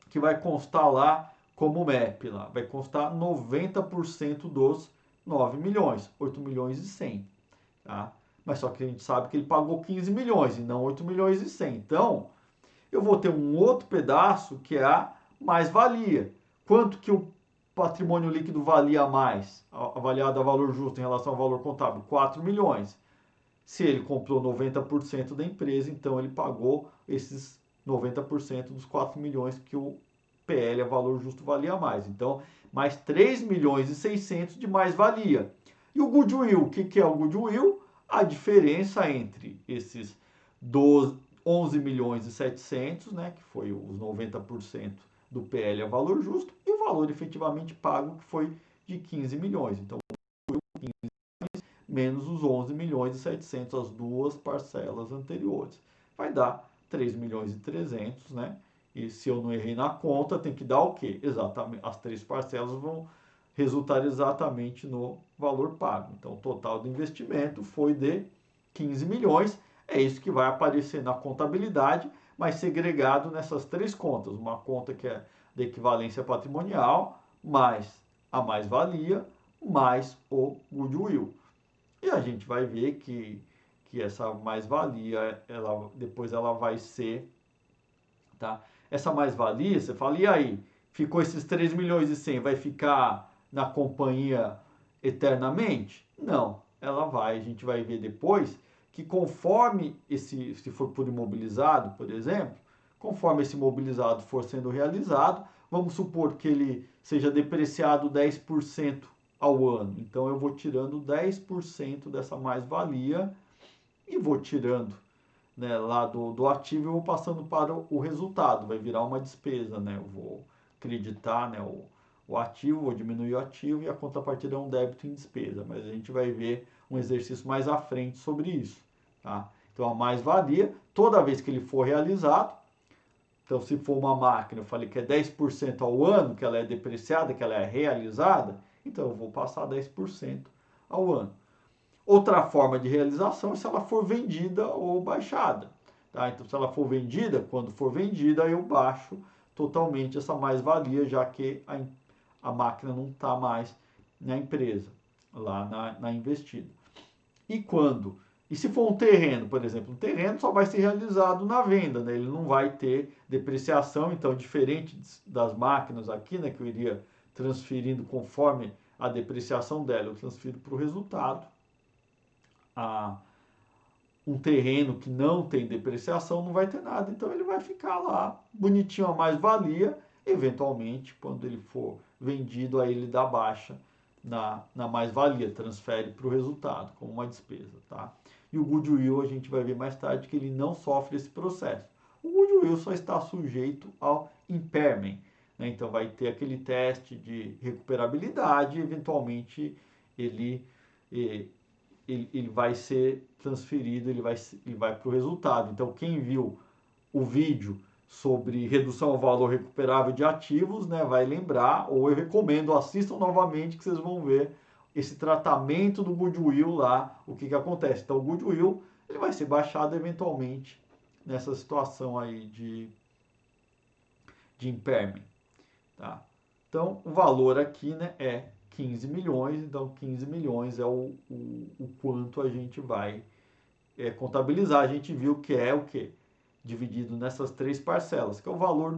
que vai constar lá como MEP lá? Vai constar 90% dos 9 milhões, 8 milhões e 100, tá? Mas só que a gente sabe que ele pagou 15 milhões e não 8 milhões e 100. Então, eu vou ter um outro pedaço que é a mais-valia. Quanto que o patrimônio líquido valia mais, avaliado a valor justo em relação ao valor contábil? 4 milhões. Se ele comprou 90% da empresa, então ele pagou esses 90% dos 4 milhões que o PL a valor justo valia mais. Então, mais 3 milhões e 600 de mais-valia. E o goodwill, o que é o goodwill? A diferença entre esses 11 milhões e 700, né, que foi os 90% do PL a valor justo, e o valor efetivamente pago, que foi de 15 milhões. Então, 15 menos os 11 milhões e 700, as duas parcelas anteriores. Vai dar 3 milhões e 300, né? E se eu não errei na conta, tem que dar o quê? Exatamente, as três parcelas vão resultar exatamente no valor pago. Então, o total do investimento foi de 15 milhões. É isso que vai aparecer na contabilidade, mas segregado nessas três contas. Uma conta que é da equivalência patrimonial, mais a mais-valia, mais o goodwill. E a gente vai ver que essa mais-valia, depois ela vai ser, tá? Essa mais-valia, você fala, e aí? Ficou esses 3 milhões e 100, vai ficar na companhia eternamente? Não, ela vai, a gente vai ver depois que conforme se for por imobilizado, por exemplo, conforme esse imobilizado for sendo realizado, vamos supor que ele seja depreciado 10% ao ano. Então eu vou tirando 10% dessa mais-valia e vou tirando, né, lá do ativo e vou passando para o resultado. Vai virar uma despesa, né? Eu vou acreditar, né, o ativo, vou diminuir o ativo e a contrapartida é um débito em despesa. Mas a gente vai ver um exercício mais à frente sobre isso, tá? Então a mais-valia, toda vez que ele for realizado, então se for uma máquina, eu falei que é 10% ao ano, que ela é depreciada, que ela é realizada, então eu vou passar 10% ao ano. Outra forma de realização é se ela for vendida ou baixada. Tá? Então, se ela for vendida, quando for vendida, eu baixo totalmente essa mais-valia, já que a máquina não está mais na empresa, lá na investida. E quando? E se for um terreno, por exemplo, um terreno só vai ser realizado na venda, né? Ele não vai ter depreciação, então, diferente das máquinas aqui, né, que eu iria transferindo conforme a depreciação dela, eu transfiro para o resultado. Um terreno que não tem depreciação não vai ter nada, então ele vai ficar lá bonitinho a mais-valia, eventualmente, quando ele for vendido, aí ele dá baixa na mais-valia, transfere para o resultado, como uma despesa, tá? E o goodwill a gente vai ver mais tarde que ele não sofre esse processo. O goodwill só está sujeito ao impairment, né? Então vai ter aquele teste de recuperabilidade, e eventualmente ele ele vai ser transferido, ele vai para o resultado. Então, quem viu o vídeo sobre redução ao valor recuperável de ativos, né, vai lembrar, ou eu recomendo, assistam novamente que vocês vão ver esse tratamento do goodwill lá, o que acontece. Então, o goodwill ele vai ser baixado eventualmente nessa situação aí de impairment, tá? Então, o valor aqui, né, é 15 milhões, então 15 milhões é o quanto a gente vai contabilizar. A gente viu que é o quê? Dividido nessas três parcelas, que é o valor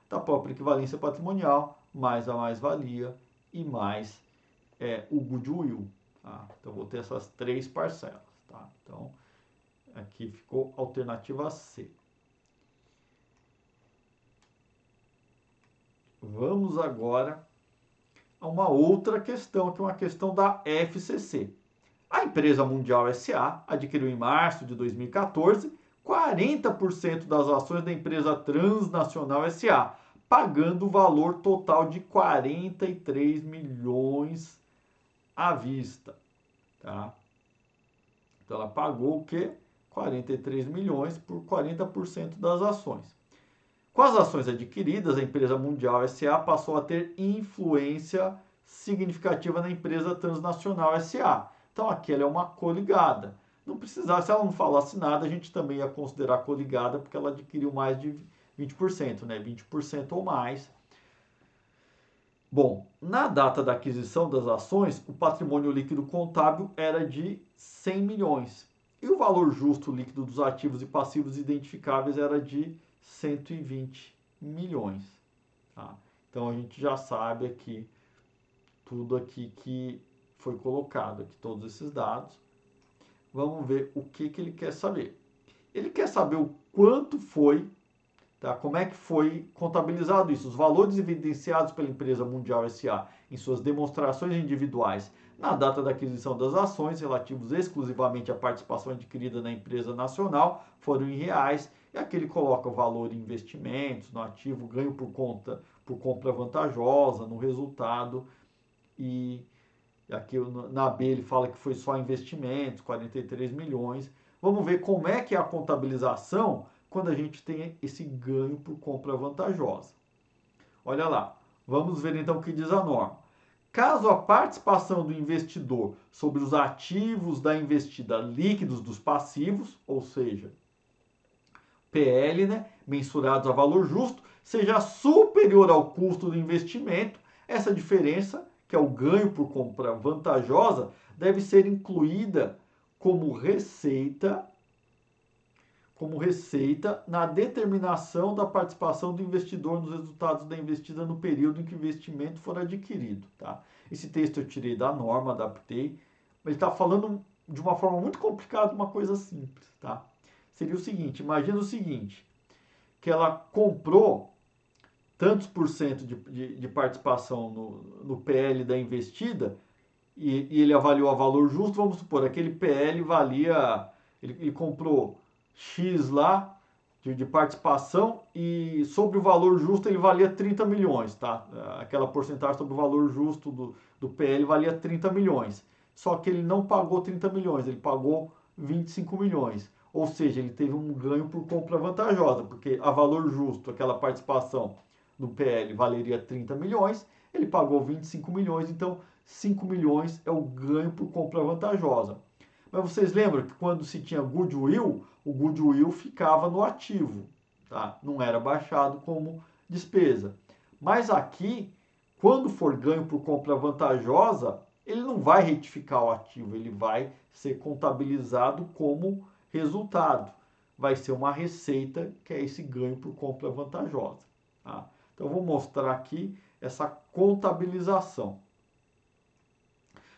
da própria equivalência patrimonial, mais a mais-valia e mais o goodwill. Tá? Então, vou ter essas três parcelas. Tá? Então, aqui ficou a alternativa C. Vamos agora a uma outra questão, que é uma questão da FCC. A empresa Mundial SA adquiriu em março de 2014 40% das ações da empresa Transnacional SA, pagando o valor total de 43 milhões à vista. Tá? Então ela pagou o quê? 43 milhões por 40% das ações. Com as ações adquiridas, a empresa Mundial SA passou a ter influência significativa na empresa Transnacional SA. Então aqui ela é uma coligada. Não precisava, se ela não falasse nada, a gente também ia considerar coligada, porque ela adquiriu mais de 20%, né? 20% ou mais. Bom, na data da aquisição das ações, o patrimônio líquido contábil era de 100 milhões. E o valor justo líquido dos ativos e passivos identificáveis era de 120 milhões. Tá? Então a gente já sabe aqui tudo aqui que foi colocado, aqui todos esses dados. Vamos ver o que ele quer saber. Ele quer saber o quanto foi Tá? Como é que foi contabilizado isso? Os valores evidenciados pela empresa Mundial S.A. em suas demonstrações individuais na data da aquisição das ações, relativos exclusivamente à participação adquirida na empresa nacional, foram em reais, e aqui ele coloca o valor em investimentos, no ativo, ganho por compra vantajosa, no resultado, e aqui na B ele fala que foi só investimentos, 43 milhões. Vamos ver como é que é a contabilização quando a gente tem esse ganho por compra vantajosa. Olha lá, vamos ver então o que diz a norma. Caso a participação do investidor sobre os ativos da investida líquidos dos passivos, ou seja, PL, né, mensurados a valor justo, seja superior ao custo do investimento, essa diferença, que é o ganho por compra vantajosa, deve ser incluída como receita na determinação da participação do investidor nos resultados da investida no período em que o investimento for adquirido. Tá? Esse texto eu tirei da norma, adaptei, mas ele está falando de uma forma muito complicada, uma coisa simples. Tá? Seria o seguinte, imagina o seguinte, que ela comprou tantos por cento de participação no PL da investida e ele avaliou a valor justo, vamos supor, aquele PL valia, ele comprou X lá de participação e sobre o valor justo ele valia 30 milhões, tá? Aquela porcentagem sobre o valor justo do PL valia 30 milhões. Só que ele não pagou 30 milhões, ele pagou 25 milhões. Ou seja, ele teve um ganho por compra vantajosa, porque a valor justo, aquela participação no PL valeria 30 milhões, ele pagou 25 milhões, então 5 milhões é o ganho por compra vantajosa. Mas vocês lembram que quando se tinha goodwill, o goodwill ficava no ativo, tá? Não era baixado como despesa. Mas aqui, quando for ganho por compra vantajosa, ele não vai retificar o ativo, ele vai ser contabilizado como resultado. Vai ser uma receita, que é esse ganho por compra vantajosa. Tá? Então, eu vou mostrar aqui essa contabilização.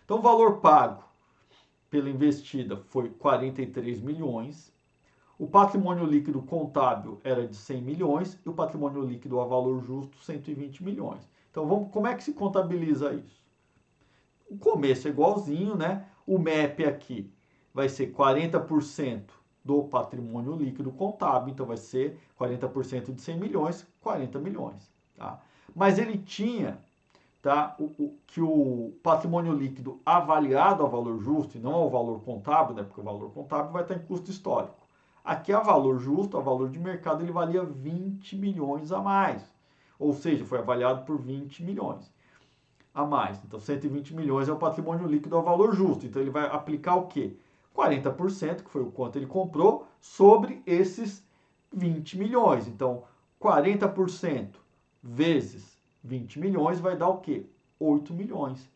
Então, o valor pago pela investida foi 43 milhões. O patrimônio líquido contábil era de 100 milhões e o patrimônio líquido a valor justo 120 milhões. Então, como é que se contabiliza isso? O começo é igualzinho, né? O MEP aqui vai ser 40% do patrimônio líquido contábil, então vai ser 40% de 100 milhões, 40 milhões. Tá? Mas ele tinha, tá, que o patrimônio líquido avaliado a valor justo e não ao valor contábil, né, porque o valor contábil vai estar em custo histórico. Aqui a valor justo, a valor de mercado, ele valia 20 milhões a mais. Ou seja, foi avaliado por 20 milhões a mais. Então 120 milhões é o patrimônio líquido ao valor justo. Então ele vai aplicar o quê? 40%, que foi o quanto ele comprou, sobre esses 20 milhões. Então 40% vezes 20 milhões vai dar o quê? 8 milhões.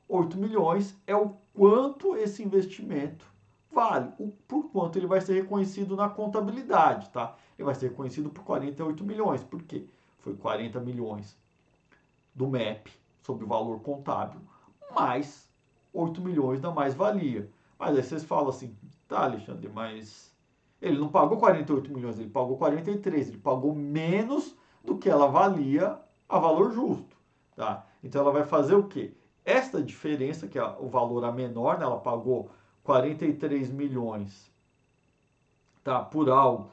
8 milhões é o quanto esse investimento vale, por quanto ele vai ser reconhecido na contabilidade, tá? Ele vai ser reconhecido por 48 milhões. Por quê? Foi 40 milhões do MEP sobre o valor contábil, mais 8 milhões da mais-valia. Mas aí vocês falam assim, tá, Alexandre, mas ele não pagou 48 milhões, ele pagou 43, ele pagou menos do que ela valia a valor justo, tá? Então ela vai fazer o quê? Esta diferença, que é o valor a menor, né, ela pagou 43 milhões, tá, por algo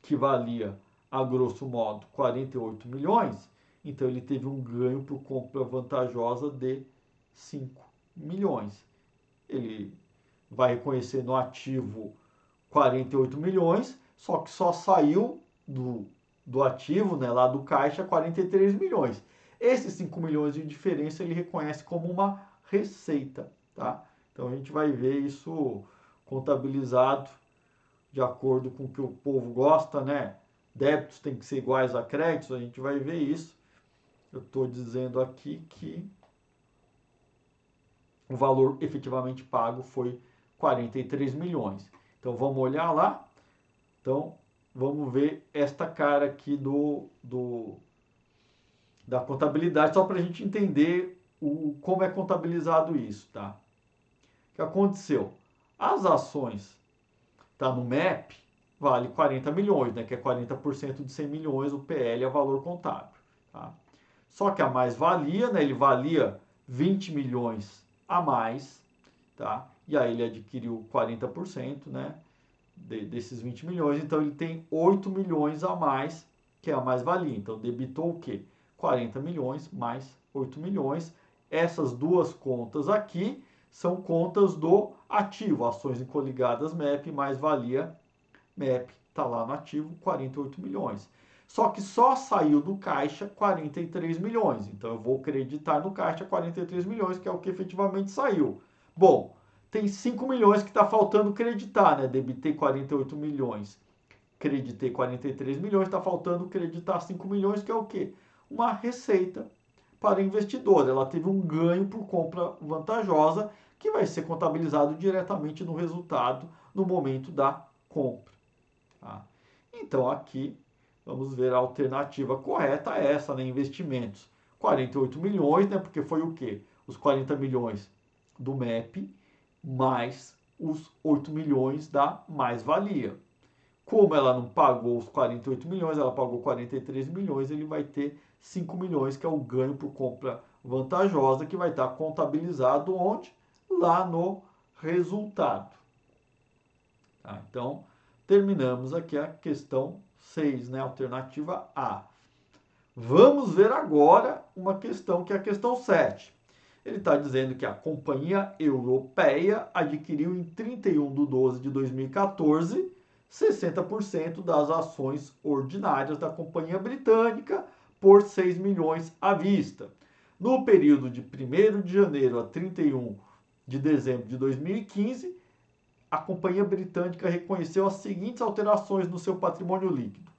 que valia, a grosso modo, 48 milhões, então ele teve um ganho por compra vantajosa de 5 milhões. Ele vai reconhecer no ativo 48 milhões, só que só saiu do ativo, né, lá do caixa, 43 milhões. Esses 5 milhões de diferença ele reconhece como uma receita, tá? Então a gente vai ver isso contabilizado de acordo com o que o povo gosta, né? Débitos têm que ser iguais a créditos, a gente vai ver isso. Eu estou dizendo aqui que o valor efetivamente pago foi 43 milhões. Então vamos olhar lá. Então vamos ver esta cara aqui da contabilidade, só para a gente entender como é contabilizado isso, tá? O que aconteceu? As ações, tá no MEP, vale 40 milhões, né? Que é 40% de 100 milhões, o PL é valor contábil. Tá? Só que a mais-valia, né? Ele valia 20 milhões a mais, tá? E aí ele adquiriu 40%, né? Desses 20 milhões, então ele tem 8 milhões a mais, que é a mais-valia. Então debitou o quê? 40 milhões mais 8 milhões. Essas duas contas aqui são contas do ativo, ações coligadas MEP, mais-valia MEP, está lá no ativo, 48 milhões. Só que só saiu do caixa 43 milhões. Então eu vou creditar no caixa 43 milhões, que é o que efetivamente saiu. Bom, tem 5 milhões que está faltando creditar, né? Debitei 48 milhões, creditei 43 milhões, está faltando creditar 5 milhões, que é o quê? Uma receita para a investidora. Ela teve um ganho por compra vantajosa, que vai ser contabilizado diretamente no resultado no momento da compra. Tá? Então aqui vamos ver a alternativa correta, essa, né? Investimentos. 48 milhões, né? Porque foi o quê? Os 40 milhões do MEP mais os 8 milhões da mais-valia. Como ela não pagou os 48 milhões, ela pagou 43 milhões, ele vai ter 5 milhões, que é o ganho por compra vantajosa, que vai estar contabilizado onde? Lá no resultado. Tá? Então, terminamos aqui a questão 6, né? Alternativa A. Vamos ver agora uma questão que é a questão 7. Ele está dizendo que a Companhia Europeia adquiriu em 31 de 12 de 2014 60% das ações ordinárias da Companhia Britânica por 6 milhões à vista. No período de 1º de janeiro a 31 de dezembro de 2015, a Companhia Britânica reconheceu as seguintes alterações no seu patrimônio líquido.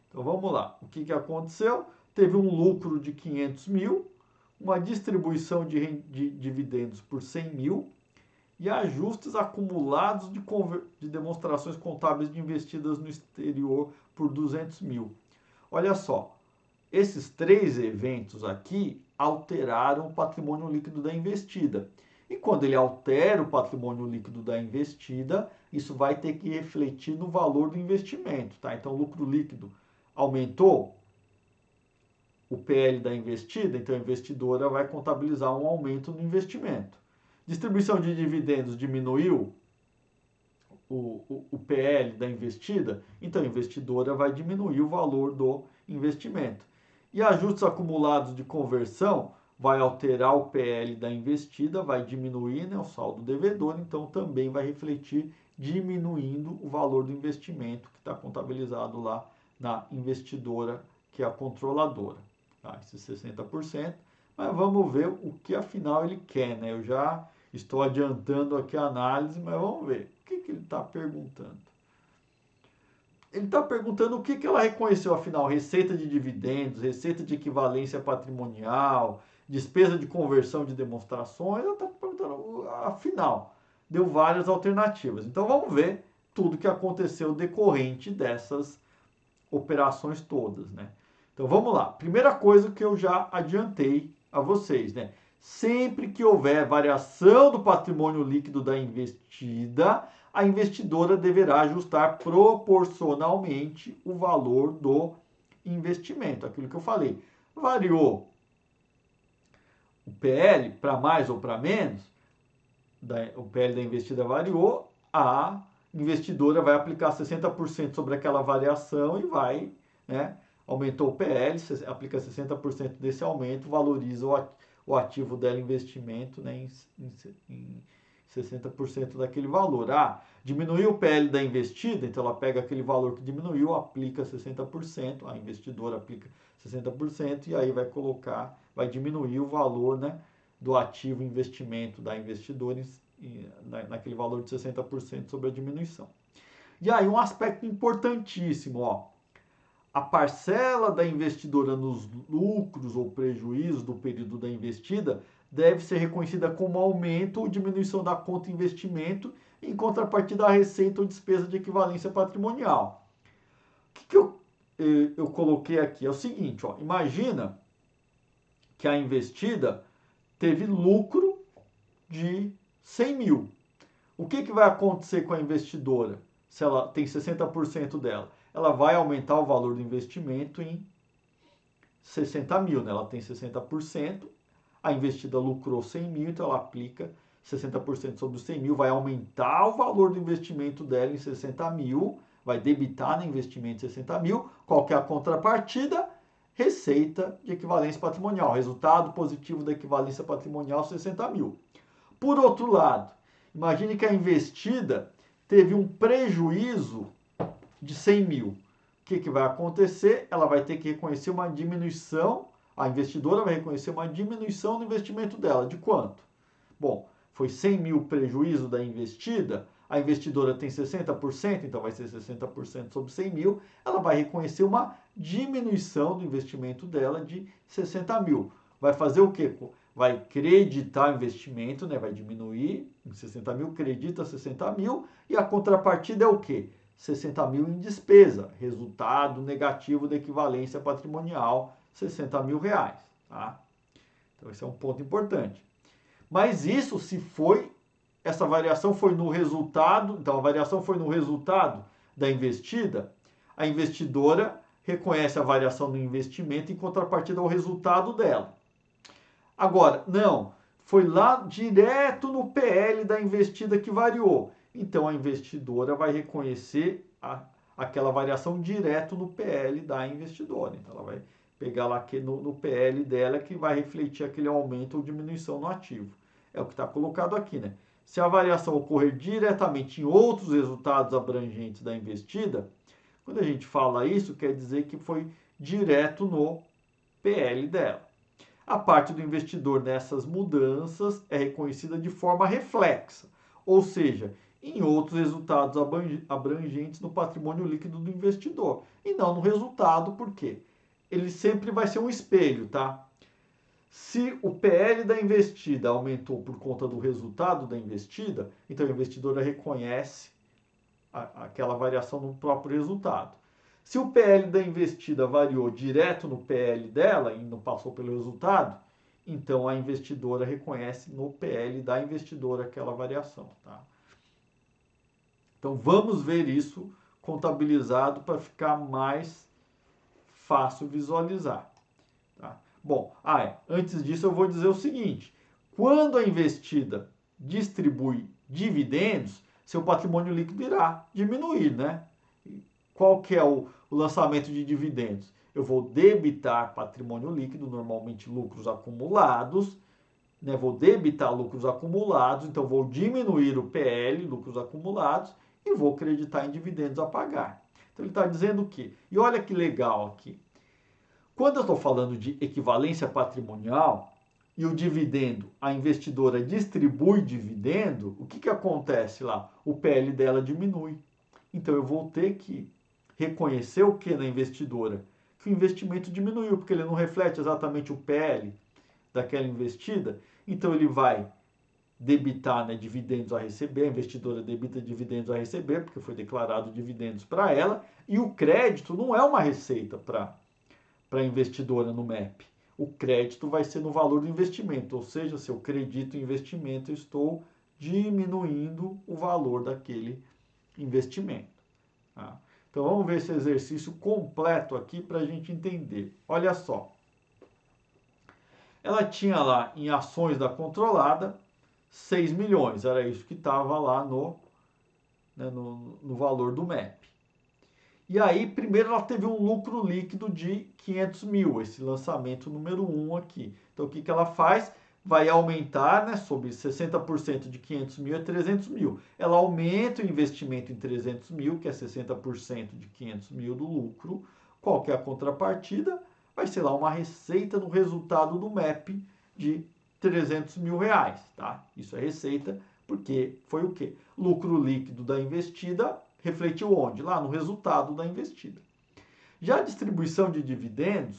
Então vamos lá. O que aconteceu? Teve um lucro de 500 mil, uma distribuição de dividendos por 100 mil e ajustes acumulados de demonstrações contábeis de investidas no exterior por 200 mil. Olha só, esses três eventos aqui alteraram o patrimônio líquido da investida. E quando ele altera o patrimônio líquido da investida, isso vai ter que refletir no valor do investimento, tá? Então, o lucro líquido aumentou, o PL da investida, então a investidora vai contabilizar um aumento no investimento. Distribuição de dividendos diminuiu o PL da investida, então a investidora vai diminuir o valor do investimento. E ajustes acumulados de conversão vai alterar o PL da investida, vai diminuir, né, o saldo devedor, então também vai refletir diminuindo o valor do investimento que está contabilizado lá na investidora, que é a controladora. Tá? Esses 60%, mas vamos ver o que afinal ele quer, né? Eu já estou adiantando aqui a análise, mas vamos ver. O que ele está perguntando? Ele está perguntando o que ela reconheceu, afinal, receita de dividendos, receita de equivalência patrimonial, despesa de conversão de demonstrações, ela está perguntando, afinal, deu várias alternativas. Então vamos ver tudo que aconteceu decorrente dessas operações todas, né? Então vamos lá. Primeira coisa que eu já adiantei a vocês, né? Sempre que houver variação do patrimônio líquido da investida, a investidora deverá ajustar proporcionalmente o valor do investimento. Aquilo que eu falei. Variou o PL para mais ou para menos, o PL da investida variou, a investidora vai aplicar 60% sobre aquela variação e vai, né? Aumentou o PL, aplica 60% desse aumento, valoriza o ativo dela, investimento, né, em 60% daquele valor. Ah, diminuiu o PL da investida, então ela pega aquele valor que diminuiu, aplica 60%, a investidora aplica 60% e aí vai colocar, vai diminuir o valor, né, do ativo investimento da investidora naquele valor de 60% sobre a diminuição. E aí um aspecto importantíssimo, ó, a parcela da investidora nos lucros ou prejuízos do período da investida deve ser reconhecida como aumento ou diminuição da conta investimento em contrapartida à receita ou despesa de equivalência patrimonial. O que eu coloquei aqui? É o seguinte, ó, imagina que a investida teve lucro de 100 mil. O que vai acontecer com a investidora? se ela tem 60% dela, ela vai aumentar o valor do investimento em 60 mil, né? Ela tem 60%, a investida lucrou 100 mil, então ela aplica 60% sobre os 100 mil, vai aumentar o valor do investimento dela em 60 mil, vai debitar no investimento 60 mil, qual que é a contrapartida? Receita de equivalência patrimonial, resultado positivo da equivalência patrimonial 60 mil. Por outro lado, imagine que a investida teve um prejuízo de 100 mil. O que vai acontecer? Ela vai ter que reconhecer uma diminuição, a investidora vai reconhecer uma diminuição no investimento dela. De quanto? Bom, foi 100 mil prejuízo da investida, a investidora tem 60%, então vai ser 60% sobre 100 mil, ela vai reconhecer uma diminuição do investimento dela de 60 mil. Vai fazer o quê? Vai creditar o investimento, né? Vai diminuir em 60 mil, credita 60 mil, e a contrapartida é o quê? 60 mil em despesa, resultado negativo da equivalência patrimonial, 60 mil reais. Tá? Então, esse é um ponto importante. Mas isso se foi, essa variação foi no resultado, então a variação foi no resultado da investida, a investidora reconhece a variação do investimento em contrapartida ao resultado dela. Agora, não, foi lá direto no PL da investida que variou. Então a investidora vai reconhecer aquela variação direto no PL da investidora. Então ela vai pegar lá no PL dela que vai refletir aquele aumento ou diminuição no ativo. É o que está colocado aqui, né? Se a variação ocorrer diretamente em outros resultados abrangentes da investida, quando a gente fala isso, quer dizer que foi direto no PL dela. A parte do investidor nessas mudanças é reconhecida de forma reflexa, ou seja, em outros resultados abrangentes no patrimônio líquido do investidor, e não no resultado, por quê? Ele sempre vai ser um espelho, tá? Se o PL da investida aumentou por conta do resultado da investida, então a investidora reconhece aquela variação no próprio resultado. Se o PL da investida variou direto no PL dela e não passou pelo resultado, então a investidora reconhece no PL da investidora aquela variação. Tá? Então vamos ver isso contabilizado para ficar mais fácil visualizar. Tá? Bom, antes disso eu vou dizer o seguinte: quando a investida distribui dividendos, seu patrimônio líquido irá diminuir, né? Qual que é o lançamento de dividendos? Eu vou debitar patrimônio líquido, normalmente lucros acumulados, né? Vou debitar lucros acumulados, então vou diminuir o PL, lucros acumulados, e vou creditar em dividendos a pagar. Então ele está dizendo o quê? E olha que legal aqui. Quando eu estou falando de equivalência patrimonial e o dividendo, a investidora distribui dividendo, o que acontece lá? O PL dela diminui. Então eu vou ter que reconhecer o que na investidora? Que o investimento diminuiu, porque ele não reflete exatamente o PL daquela investida. Então ele vai debitar, né, dividendos a receber, a investidora debita dividendos a receber, porque foi declarado dividendos para ela, e o crédito não é uma receita para a investidora no MEP. O crédito vai ser no valor do investimento, ou seja, se eu acredito em investimento, eu estou diminuindo o valor daquele investimento. Tá? Então vamos ver esse exercício completo aqui para a gente entender. Olha só. Ela tinha lá em ações da controlada 6 milhões, era isso que estava lá no valor do MEP. E aí, primeiro ela teve um lucro líquido de 500 mil, esse lançamento número 1 aqui. Então o que ela faz? Vai aumentar, né, sobre 60% de 500 mil é 300 mil. Ela aumenta o investimento em 300 mil, que é 60% de 500 mil do lucro. Qual que é a contrapartida? Vai ser lá uma receita no resultado do MEP de 300 mil reais, tá? Isso é receita porque foi o quê? Lucro líquido da investida refletiu onde? Lá no resultado da investida. Já a distribuição de dividendos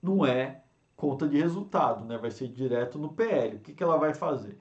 não é conta de resultado, né? Vai ser direto no PL. O que ela vai fazer?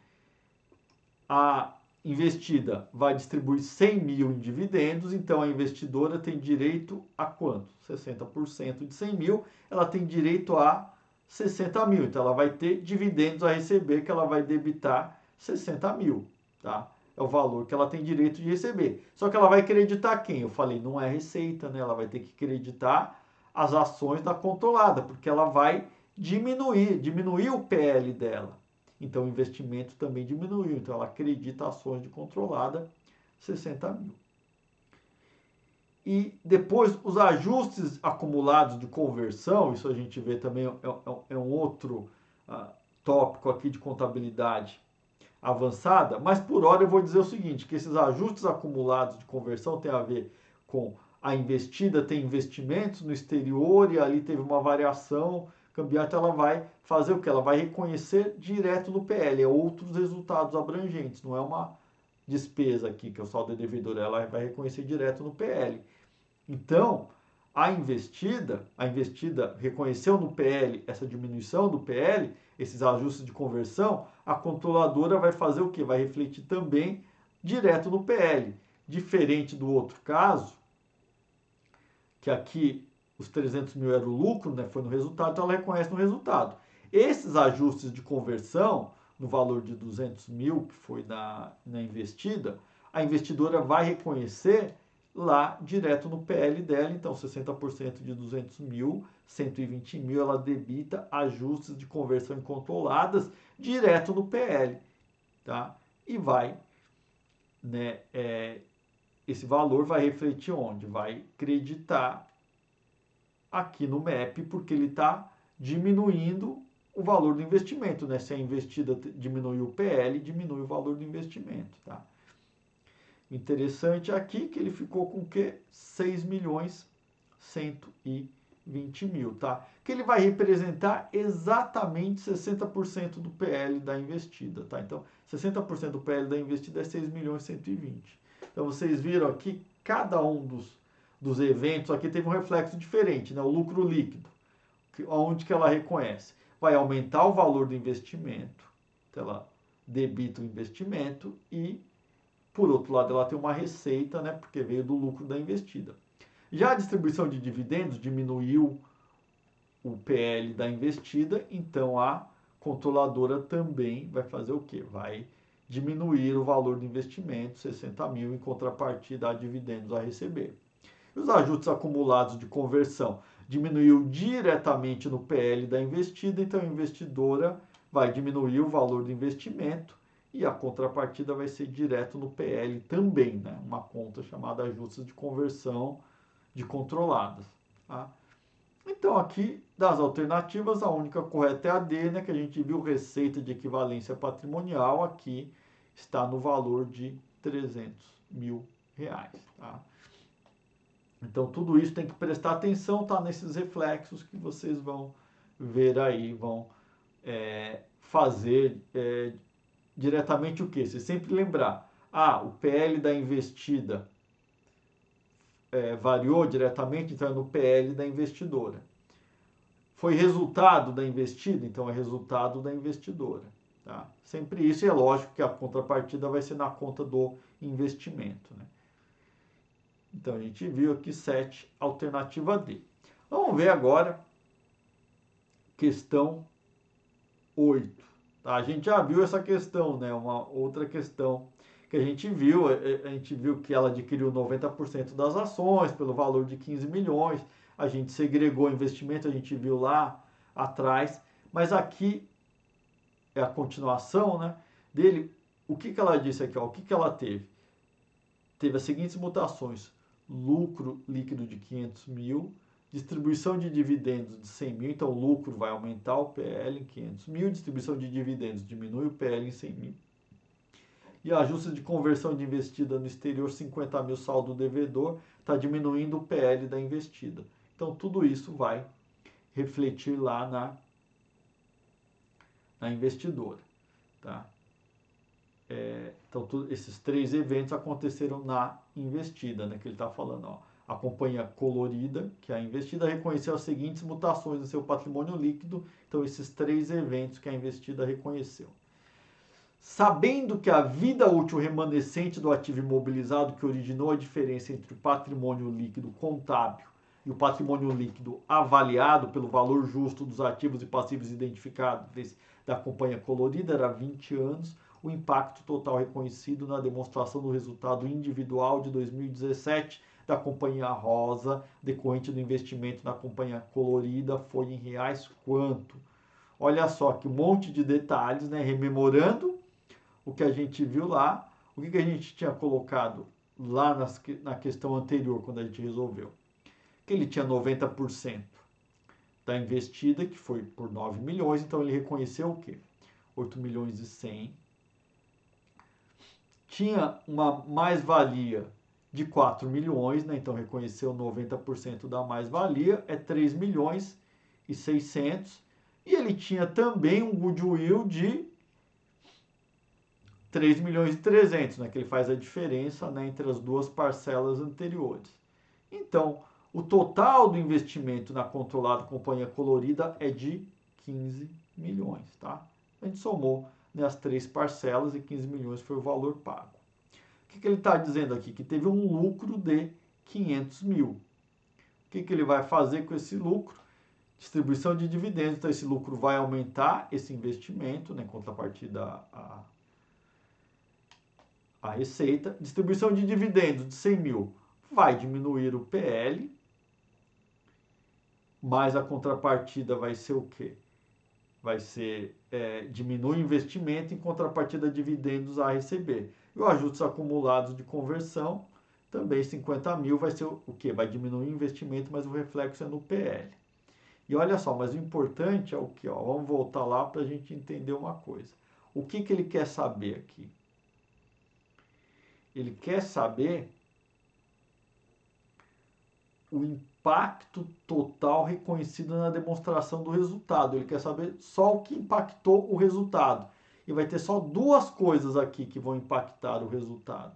A investida vai distribuir 100 mil em dividendos, então a investidora tem direito a quanto? 60% de 100 mil, ela tem direito a 60 mil. Então ela vai ter dividendos a receber que ela vai debitar 60 mil, tá? é o valor que ela tem direito de receber. Só que ela vai creditar quem? Eu falei, não é receita, né? Ela vai ter que creditar as ações da controlada, porque ela vai diminuir o PL dela. Então o investimento também diminuiu. Então ela acredita ações de controlada 60 mil. E depois os ajustes acumulados de conversão, isso a gente vê também, é um outro tópico aqui de contabilidade avançada, mas por hora eu vou dizer o seguinte, que esses ajustes acumulados de conversão tem a ver com a investida, tem investimentos no exterior e ali teve uma variação cambial, então ela vai fazer o que? Ela vai reconhecer direto no PL, é outros resultados abrangentes, não é uma despesa aqui, que é o saldo devedor, ela vai reconhecer direto no PL. Então, a investida reconheceu no PL essa diminuição do PL, esses ajustes de conversão, a controladora vai fazer o quê? Vai refletir também direto no PL. Diferente do outro caso, que aqui os 300 mil era o lucro, né? Foi no resultado, então ela reconhece no resultado. Esses ajustes de conversão, no valor de 200 mil, que foi na investida, a investidora vai reconhecer lá direto no PL dela, então 60% de 200 mil, 120 mil, ela debita ajustes de conversão incontroladas direto no PL, tá? E vai, né, esse valor vai refletir onde? Vai creditar aqui no MEP, porque ele está diminuindo o valor do investimento, né? Se a investida diminuiu o PL, diminui o valor do investimento, tá? Interessante aqui que ele ficou com o quê? 6 milhões 120 mil, tá? Que ele vai representar exatamente 60% do PL da investida, tá? Então, 60% do PL da investida é 6 milhões 120. Então, vocês viram aqui, cada um dos eventos aqui teve um reflexo diferente, né? O lucro líquido, onde que ela reconhece? Vai aumentar o valor do investimento, então ela debita o investimento e por outro lado, ela tem uma receita, né, porque veio do lucro da investida. Já a distribuição de dividendos diminuiu o PL da investida, então a controladora também vai fazer o quê? Vai diminuir o valor do investimento, 60 mil, em contrapartida a dividendos a receber. E os ajustes acumulados de conversão diminuiu diretamente no PL da investida, então a investidora vai diminuir o valor do investimento e a contrapartida vai ser direto no PL também, né? Uma conta chamada ajustes de conversão de controladas. Tá? Então aqui das alternativas a única correta é a D, né? Que a gente viu receita de equivalência patrimonial aqui está no valor de 300 mil reais. Tá? Então tudo isso tem que prestar atenção, tá? Nesses reflexos que vocês vão ver aí, vão fazer diretamente o que? Você sempre lembrar, o PL da investida variou diretamente, então é no PL da investidora. Foi resultado da investida, então é resultado da investidora. Tá? Sempre isso, e é lógico que a contrapartida vai ser na conta do investimento. Né? Então a gente viu aqui 7, alternativa D. Vamos ver agora questão 8. Tá? A gente já viu essa questão, né? Uma outra questão que a gente viu que ela adquiriu 90% das ações pelo valor de 15 milhões, a gente segregou o investimento, a gente viu lá atrás, mas aqui é a continuação, né, dele. O que ela disse aqui? Ó, o que ela teve? Teve as seguintes mutações: lucro líquido de 500 mil, distribuição de dividendos de 100 mil, então o lucro vai aumentar o PL em 500 mil, distribuição de dividendos diminui o PL em 100 mil. E ajuste de conversão de investida no exterior, 50 mil saldo devedor, está diminuindo o PL da investida. Então tudo isso vai refletir lá na investidora. Tá? Então esses 3 eventos aconteceram na investida, né, que ele está falando. Ó. A companhia colorida, que é a investida, reconheceu as seguintes mutações no seu patrimônio líquido. Então, esses 3 eventos que a investida reconheceu. Sabendo que a vida útil remanescente do ativo imobilizado que originou a diferença entre o patrimônio líquido contábil e o patrimônio líquido avaliado pelo valor justo dos ativos e passivos identificados da companhia colorida era 20 anos, o impacto total reconhecido na demonstração do resultado individual de 2017 da Companhia Rosa, decorrente do investimento na Companhia Colorida, foi em reais quanto? Olha só que um monte de detalhes, né? Rememorando o que a gente viu lá, o que a gente tinha colocado lá na questão anterior, quando a gente resolveu. Que ele tinha 90% da investida, que foi por 9 milhões, então ele reconheceu o quê? 8 milhões e 100. Tinha uma mais-valia de 4 milhões, né? Então reconheceu 90% da mais-valia, é 3 milhões e 600. E ele tinha também um goodwill de 3 milhões e 300, né? Que ele faz a diferença, né, entre as duas parcelas anteriores. Então, o total do investimento na controlada Companhia Colorida é de 15 milhões, tá? A gente somou, né, as três parcelas e 15 milhões foi o valor pago. O que ele está dizendo aqui? Que teve um lucro de 500 mil. O que ele vai fazer com esse lucro? Distribuição de dividendos. Então, esse lucro vai aumentar esse investimento, né, em contrapartida a receita. Distribuição de dividendos de 100 mil vai diminuir o PL, mas a contrapartida vai ser o quê? Vai ser diminui o investimento em contrapartida de dividendos a receber. E os ajustes acumulados de conversão, também 50 mil, vai ser o quê? Vai diminuir o investimento, mas o reflexo é no PL. E olha só, mas o importante é o quê? Ó, vamos voltar lá para a gente entender uma coisa. O que ele quer saber aqui? Ele quer saber o impacto total reconhecido na demonstração do resultado. Ele quer saber só o que impactou o resultado. E vai ter só duas coisas aqui que vão impactar o resultado.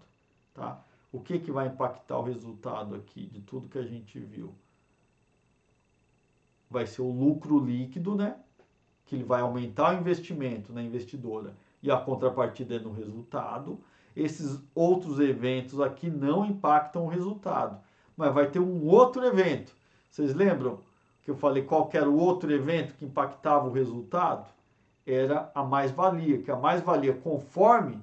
Tá? O que vai impactar o resultado aqui de tudo que a gente viu? Vai ser o lucro líquido, né? Que ele vai aumentar o investimento na investidora e a contrapartida é no resultado. Esses outros eventos aqui não impactam o resultado, mas vai ter um outro evento. Vocês lembram que eu falei qual era o outro evento que impactava o resultado? Era a mais-valia, que a mais-valia, conforme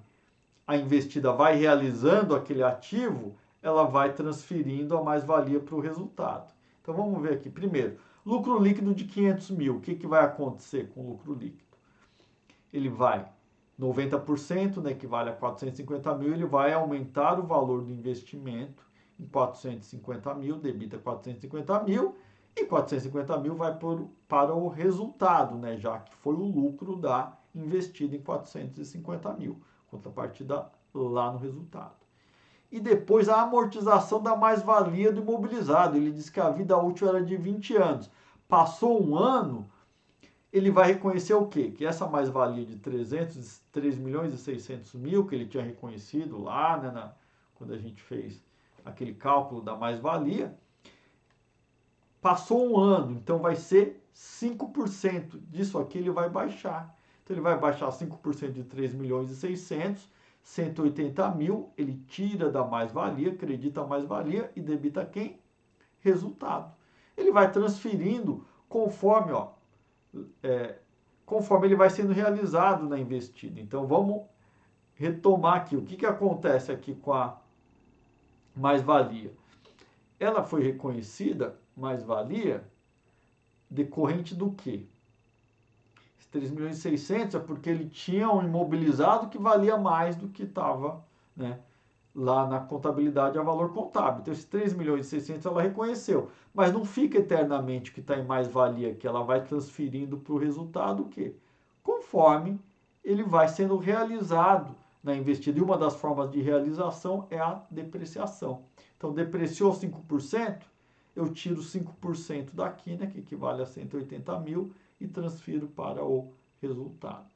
a investida vai realizando aquele ativo, ela vai transferindo a mais-valia para o resultado. Então vamos ver aqui. Primeiro, lucro líquido de 500 mil. O que vai acontecer com o lucro líquido? Ele vai 90%, né, equivale a 450 mil, ele vai aumentar o valor do investimento em 450 mil, debita 450 mil, e 450 mil vai para o resultado, né, já que foi o lucro da investida em 450 mil, contrapartida lá no resultado. E depois a amortização da mais-valia do imobilizado. Ele diz que a vida útil era de 20 anos. Passou um ano, ele vai reconhecer o quê? Que essa mais-valia de 3 milhões e 600 mil, que ele tinha reconhecido lá, né, quando a gente fez aquele cálculo da mais-valia, passou um ano, então vai ser 5% disso aqui ele vai baixar. Então ele vai baixar 5% de 3 milhões e 600, 180 mil, ele tira da mais-valia, acredita a mais-valia e debita quem? Resultado. Ele vai transferindo conforme, conforme ele vai sendo realizado na investida. Então vamos retomar aqui. O que acontece aqui com a mais-valia? Ela foi reconhecida, mais-valia, decorrente do quê? 3 milhões e 600 é porque ele tinha um imobilizado que valia mais do que estava, né, lá na contabilidade a valor contábil. Então, esses 3 milhões e 600 ela reconheceu. Mas não fica eternamente o que está em mais-valia, que ela vai transferindo para o resultado o quê? Conforme ele vai sendo realizado na investida. E uma das formas de realização é a depreciação. Então, depreciou 5%, eu tiro 5% daqui, né, que equivale a 180 mil, e transfiro para o resultado.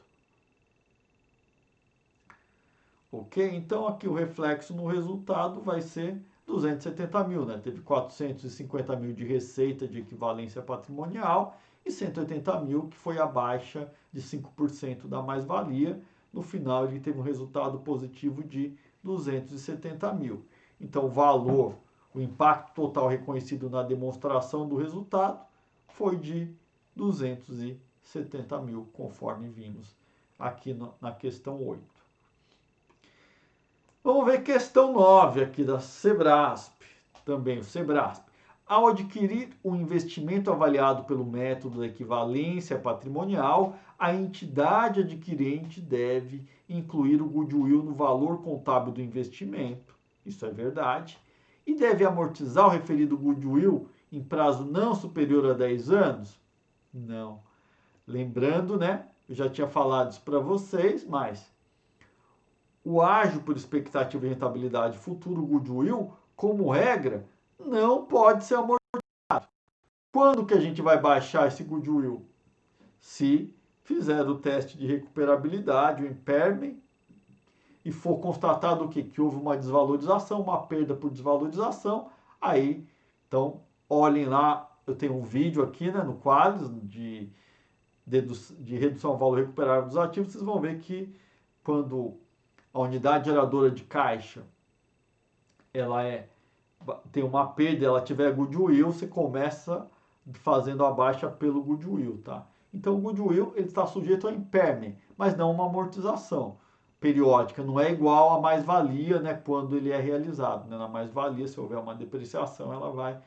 Ok? Então aqui o reflexo no resultado vai ser 270 mil, né? Teve 450 mil de receita de equivalência patrimonial e 180 mil que foi a baixa de 5% da mais-valia. No final ele teve um resultado positivo de 270 mil. Então o valor, o impacto total reconhecido na demonstração do resultado foi de 270 mil, conforme vimos aqui na questão 8. Vamos ver questão 9 aqui da Sebrasp, também o Sebrasp. Ao adquirir um investimento avaliado pelo método da equivalência patrimonial, a entidade adquirente deve incluir o goodwill no valor contábil do investimento, isso é verdade, e deve amortizar o referido goodwill em prazo não superior a 10 anos? Não. Lembrando, né? Eu já tinha falado isso para vocês, mas o ágio por expectativa de rentabilidade futuro goodwill, como regra, não pode ser amortizado. Quando que a gente vai baixar esse goodwill? Se fizer o teste de recuperabilidade, o impairment, e for constatado o quê? Que houve uma desvalorização, uma perda por desvalorização, aí, então, olhem lá, eu tenho um vídeo aqui, né, no quadro de redução ao valor recuperável dos ativos, vocês vão ver que quando a unidade geradora de caixa ela tem uma perda, ela tiver goodwill, você começa fazendo a baixa pelo goodwill, tá? Então o goodwill ele está sujeito a impairment, mas não uma amortização periódica, não é igual à mais-valia, né, quando ele é realizado, né? Na mais-valia, se houver uma depreciação, ela vai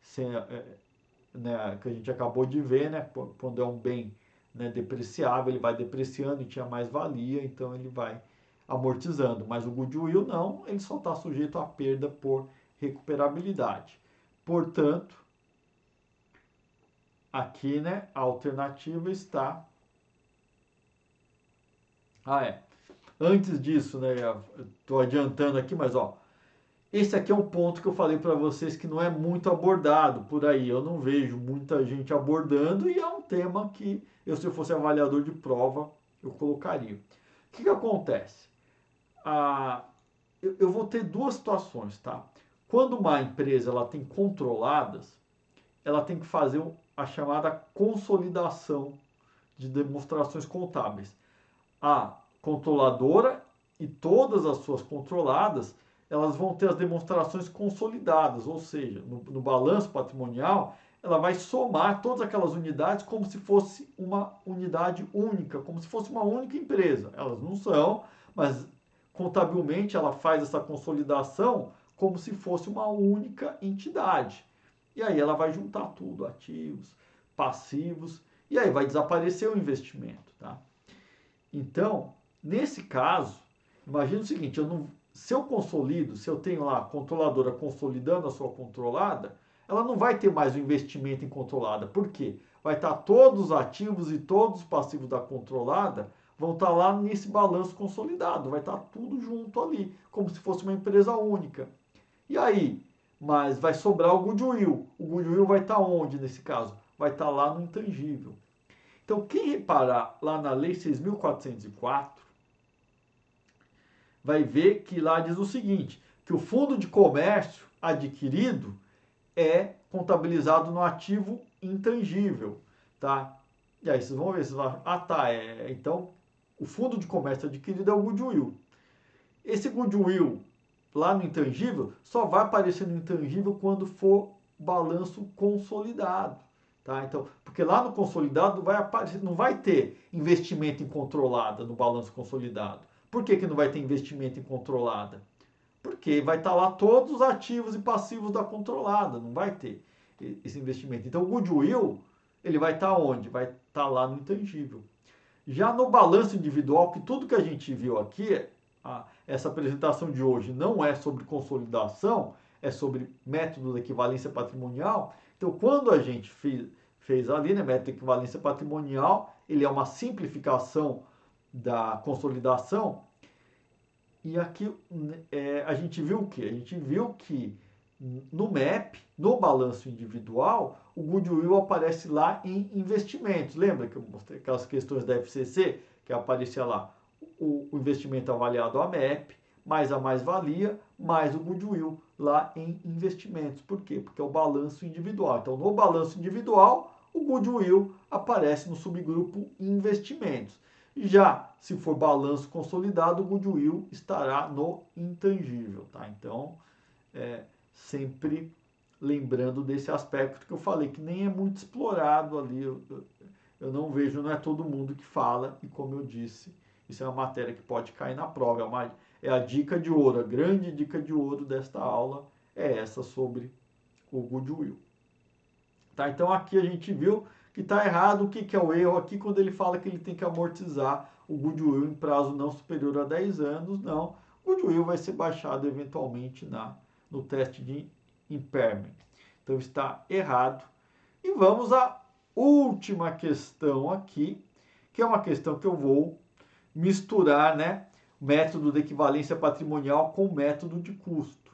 ser, né, que a gente acabou de ver, né, quando é um bem, né, depreciável, ele vai depreciando e tinha mais-valia, então ele vai amortizando. Mas o goodwill não, ele só está sujeito à perda por recuperabilidade. Portanto, aqui, né, a alternativa está... Antes disso, né, estou adiantando aqui, mas ó, esse aqui é um ponto que eu falei para vocês que não é muito abordado por aí. Eu não vejo muita gente abordando e é um tema que eu, se eu fosse avaliador de prova, eu colocaria. O que acontece? Eu vou ter duas situações, tá? Quando uma empresa ela tem controladas, ela tem que fazer a chamada consolidação de demonstrações contábeis. A controladora e todas as suas controladas, elas vão ter as demonstrações consolidadas, ou seja, no balanço patrimonial, ela vai somar todas aquelas unidades como se fosse uma unidade única, como se fosse uma única empresa. Elas não são, mas contabilmente ela faz essa consolidação como se fosse uma única entidade. E aí ela vai juntar tudo, ativos, passivos, e aí vai desaparecer o investimento, tá? Então, nesse caso, imagina o seguinte, se eu consolido, se eu tenho lá a controladora consolidando a sua controlada, ela não vai ter mais o investimento em controlada. Por quê? Vai estar todos os ativos e todos os passivos da controlada vão estar lá nesse balanço consolidado, vai estar tudo junto ali, como se fosse uma empresa única. E aí? Mas vai sobrar o goodwill. O goodwill vai estar onde nesse caso? Vai estar lá no intangível. Então, quem reparar lá na Lei 6.404, vai ver que lá diz o seguinte, que o fundo de comércio adquirido é contabilizado no ativo intangível, tá? E aí vocês vão ver, vocês vão, então o fundo de comércio adquirido é o goodwill. Esse goodwill lá no intangível só vai aparecer no intangível quando for balanço consolidado. Tá? Então, porque lá no consolidado não vai aparecer, não vai ter investimento em controlada no balanço consolidado. Por que, que não vai ter investimento em controlada? Porque vai estar lá todos os ativos e passivos da controlada, não vai ter esse investimento. Então o goodwill, ele vai estar onde? Vai estar lá no intangível. Já no balanço individual, que tudo que a gente viu aqui, essa apresentação de hoje não é sobre consolidação, é sobre método da equivalência patrimonial. Então, quando a gente fez ali, né, método de equivalência patrimonial, ele é uma simplificação da consolidação. E aqui a gente viu o quê? A gente viu que no MEP, no balanço individual, o goodwill aparece lá em investimentos. Lembra que eu mostrei aquelas questões da FCC, que aparecia lá o investimento avaliado a MEP, mais a mais-valia, mais o goodwill lá em investimentos. Por quê? Porque é o balanço individual. Então, no balanço individual, o goodwill aparece no subgrupo investimentos. Já se for balanço consolidado, o goodwill estará no intangível, tá? Então, sempre lembrando desse aspecto que eu falei, que nem é muito explorado ali. Eu não vejo, não é todo mundo que fala, e como eu disse, Isso é uma matéria que pode cair na prova, é a dica de ouro, a grande dica de ouro desta aula é essa sobre o goodwill. Tá? Então aqui a gente viu que está errado. O que, que é o erro aqui quando ele fala que ele tem que amortizar o goodwill em prazo não superior a 10 anos? Não, o goodwill vai ser baixado eventualmente no teste de impairment. Então está errado. E vamos à última questão aqui, que é uma questão que eu vou misturar, né, método de equivalência patrimonial com método de custo.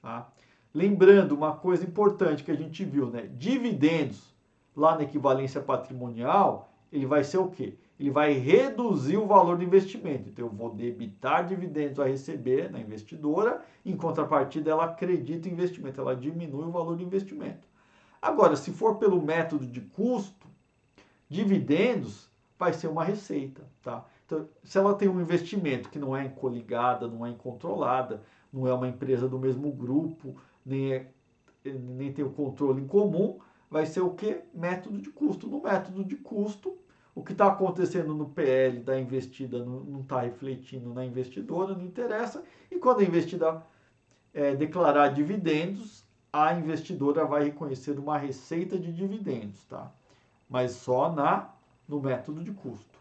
Tá? Lembrando uma coisa importante que a gente viu, né? Dividendos lá na equivalência patrimonial, ele vai ser o quê? Ele vai reduzir o valor do investimento. Então eu vou debitar dividendos a receber na investidora, em contrapartida ela acredita em investimento, ela diminui o valor do investimento. Agora, se for pelo método de custo, dividendos vai ser uma receita, tá? Então, se ela tem um investimento que não é coligada, não é incontrolada, não é uma empresa do mesmo grupo, nem tem o controle em comum, vai ser o que? Método de custo. No método de custo, o que está acontecendo no PL da investida não está refletindo na investidora, não interessa, e quando a investida declarar dividendos, a investidora vai reconhecer uma receita de dividendos, tá? Mas só no método de custo.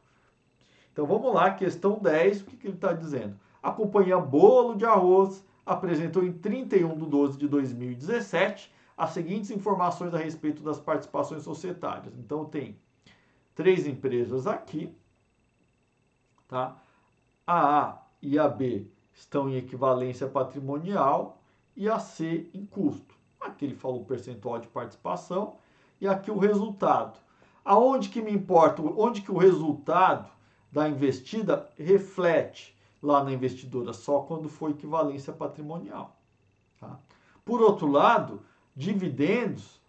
Então vamos lá, questão 10, o que ele está dizendo? A companhia Bolo de Arroz apresentou em 31 de 12 de 2017 as seguintes informações a respeito das participações societárias. Então tem 3 empresas aqui, tá? A A e a B estão em equivalência patrimonial e a C em custo. Aqui ele falou o percentual de participação e aqui o resultado. Aonde que me importa? Onde que o resultado da investida reflete lá na investidora? Só quando for equivalência patrimonial. Tá? Por outro lado, dividendos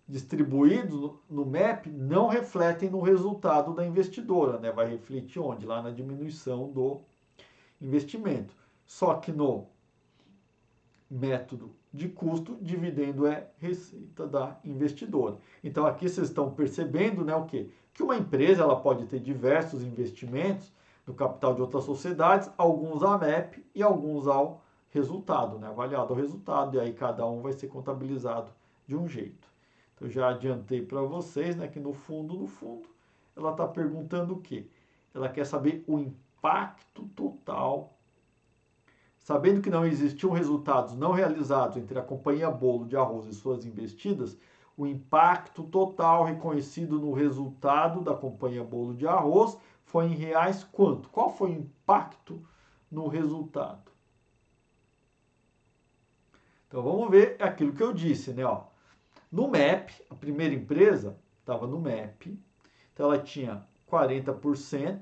distribuídos no MEP não refletem no resultado da investidora, né? Vai refletir onde? Lá na diminuição do investimento. Só que no método de custo, dividendo é receita da investidora. Então aqui vocês estão percebendo, né, o quê? Que uma empresa ela pode ter diversos investimentos no capital de outras sociedades, alguns a MEP e alguns ao resultado, né, avaliado ao resultado, e aí cada um vai ser contabilizado de um jeito. Então já adiantei para vocês, né, que no fundo, ela está perguntando o quê? Ela quer saber o impacto total. Sabendo que não existiam resultados não realizados entre a companhia Bolo de Arroz e suas investidas, o impacto total reconhecido no resultado da companhia Bolo de Arroz foi em reais quanto? Qual foi o impacto no resultado? Então vamos ver aquilo que eu disse, né? Ó, no MEP, a primeira empresa estava no MEP, então ela tinha 40%.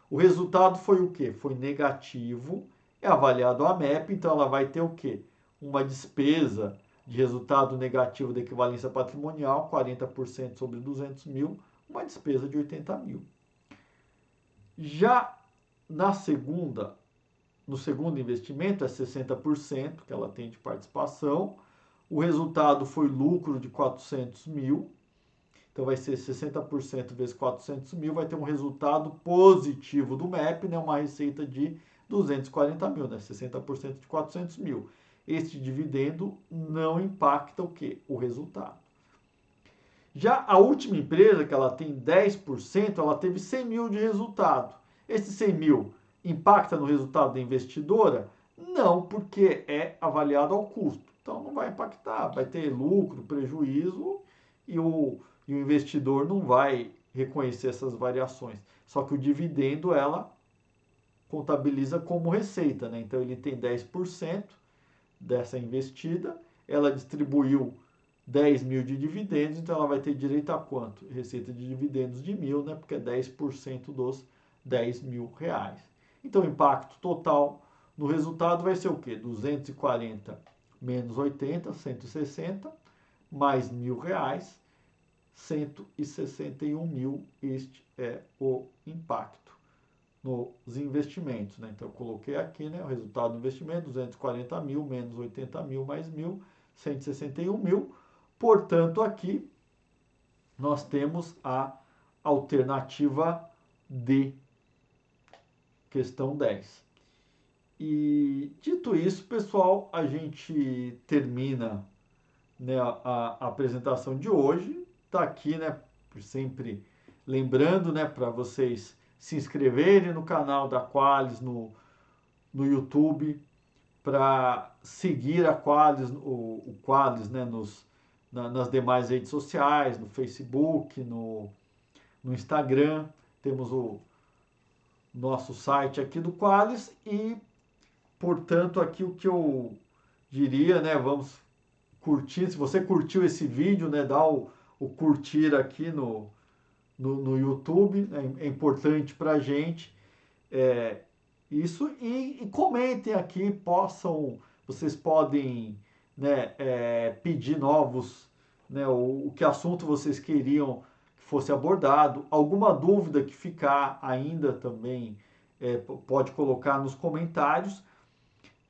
O resultado foi o quê? Foi negativo. É avaliado a MEP, então ela vai ter o quê? Uma despesa de resultado negativo da equivalência patrimonial, 40% sobre 200 mil, uma despesa de 80 mil. Já no segundo investimento, é 60% que ela tem de participação, o resultado foi lucro de 400 mil, então vai ser 60% vezes 400 mil, vai ter um resultado positivo do MEP, né? Uma receita de 240 mil, né? 60% de 400 mil. Este dividendo não impacta o quê? O resultado. Já a última empresa, que ela tem 10%, ela teve 100 mil de resultado. Esse 100 mil impacta no resultado da investidora? Não, porque é avaliado ao custo. Então não vai impactar, vai ter lucro, prejuízo e o investidor não vai reconhecer essas variações. Só que o dividendo ela contabiliza como receita, né? Então ele tem 10% dessa investida, ela distribuiu 10 mil de dividendos, então ela vai ter direito a quanto? Receita de dividendos de 1.000, né? Porque é 10% dos 10 mil reais. Então o impacto total no resultado vai ser o quê? 240 menos 80, 160, mais R$ 1.000, 161 mil. Este é o impacto nos investimentos, né? Então eu coloquei aqui, né, o resultado do investimento, 240 mil menos 80 mil mais 1.000, 161 mil. Portanto, aqui nós temos a alternativa D. questão 10. E dito isso, pessoal, a gente termina, né, a apresentação de hoje. Está aqui, né, por sempre lembrando, né, para vocês se inscreverem no canal da Qualis no YouTube, para seguir a Qualis, o Qualis, né, nas demais redes sociais, no Facebook, no Instagram. Temos o nosso site aqui do Qualis e, portanto, aqui o que eu diria, né, vamos curtir. Se você curtiu esse vídeo, né, dá o curtir aqui no YouTube, né, é importante para a gente. Isso, e comentem aqui, vocês podem, né, pedir novos, né, o que assunto vocês queriam que fosse abordado, alguma dúvida que ficar ainda também pode colocar nos comentários.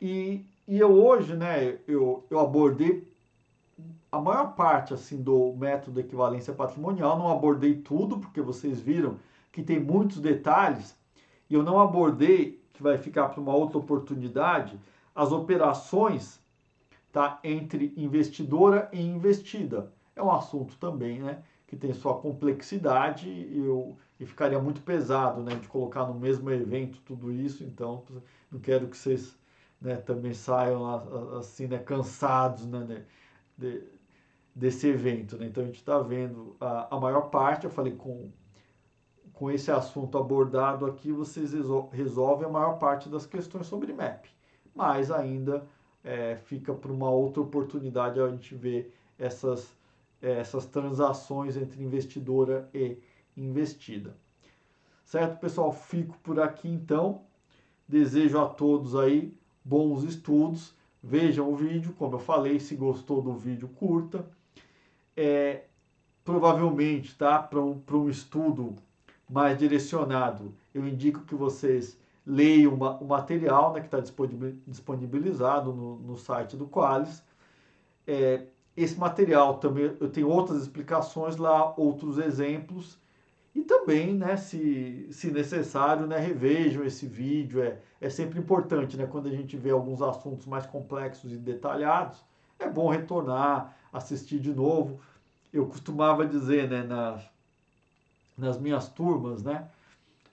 E eu hoje, né, eu abordei a maior parte assim do método de equivalência patrimonial, não abordei tudo, porque vocês viram que tem muitos detalhes, e eu não abordei, que vai ficar para uma outra oportunidade, as operações, tá, entre investidora e investida. É um assunto também, né, que tem sua complexidade e ficaria muito pesado, né, de colocar no mesmo evento tudo isso. Então não quero que vocês, né, também saiam assim, né, cansados, né, de, desse evento, né? Então a gente está vendo a maior parte. Eu falei, com esse assunto abordado aqui, vocês resolvem a maior parte das questões sobre MEP. Mas ainda fica para uma outra oportunidade a gente ver essas transações entre investidora e investida. Certo, pessoal? Fico por aqui então. Desejo a todos aí bons estudos. Vejam o vídeo, como eu falei, se gostou do vídeo, curta. Provavelmente, tá, para um estudo mais direcionado, eu indico que vocês leiam o material, né, que está disponibilizado no site do Qualis. Esse material também, eu tenho outras explicações lá, outros exemplos, e também, né, se necessário, né, revejam esse vídeo. É sempre importante, né, quando a gente vê alguns assuntos mais complexos e detalhados, é bom retornar, assistir de novo. Eu costumava dizer, né, nas minhas turmas, né,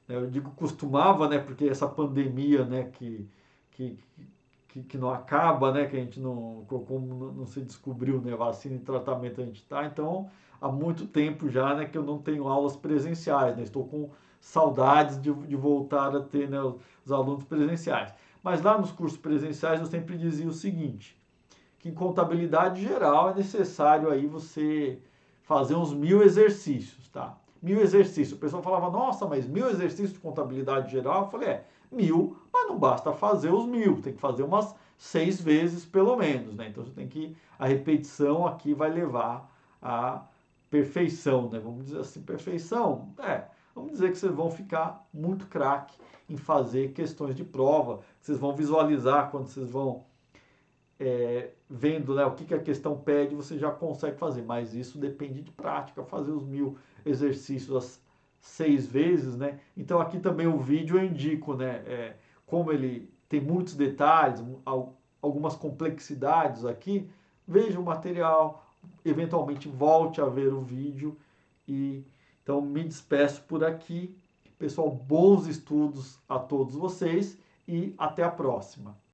eu digo costumava, né, porque essa pandemia, né, que, que não acaba, né, que a gente não, como não se descobriu, né, vacina e tratamento a gente está, então há muito tempo já, né, que eu não tenho aulas presenciais, né, estou com saudades de voltar a ter, né, os alunos presenciais. Mas lá nos cursos presenciais eu sempre dizia o seguinte, que em contabilidade geral é necessário aí você fazer uns 1000 exercícios, tá? 1000 exercícios. O pessoal falava, nossa, mas 1000 exercícios de contabilidade geral? Eu falei, 1000, mas não basta fazer os 1000, tem que fazer umas 6 vezes pelo menos, né? Então você tem que, a repetição aqui vai levar à perfeição, né? Vamos dizer assim, perfeição? Vamos dizer que vocês vão ficar muito craque em fazer questões de prova, vocês vão visualizar quando vocês vão vendo, né, o que a questão pede, você já consegue fazer, mas isso depende de prática, fazer os 1000 exercícios as 6 vezes, né? Então aqui também o vídeo eu indico, né, como ele tem muitos detalhes, algumas complexidades aqui, veja o material, eventualmente volte a ver o vídeo. E então me despeço por aqui. Pessoal, bons estudos a todos vocês e até a próxima.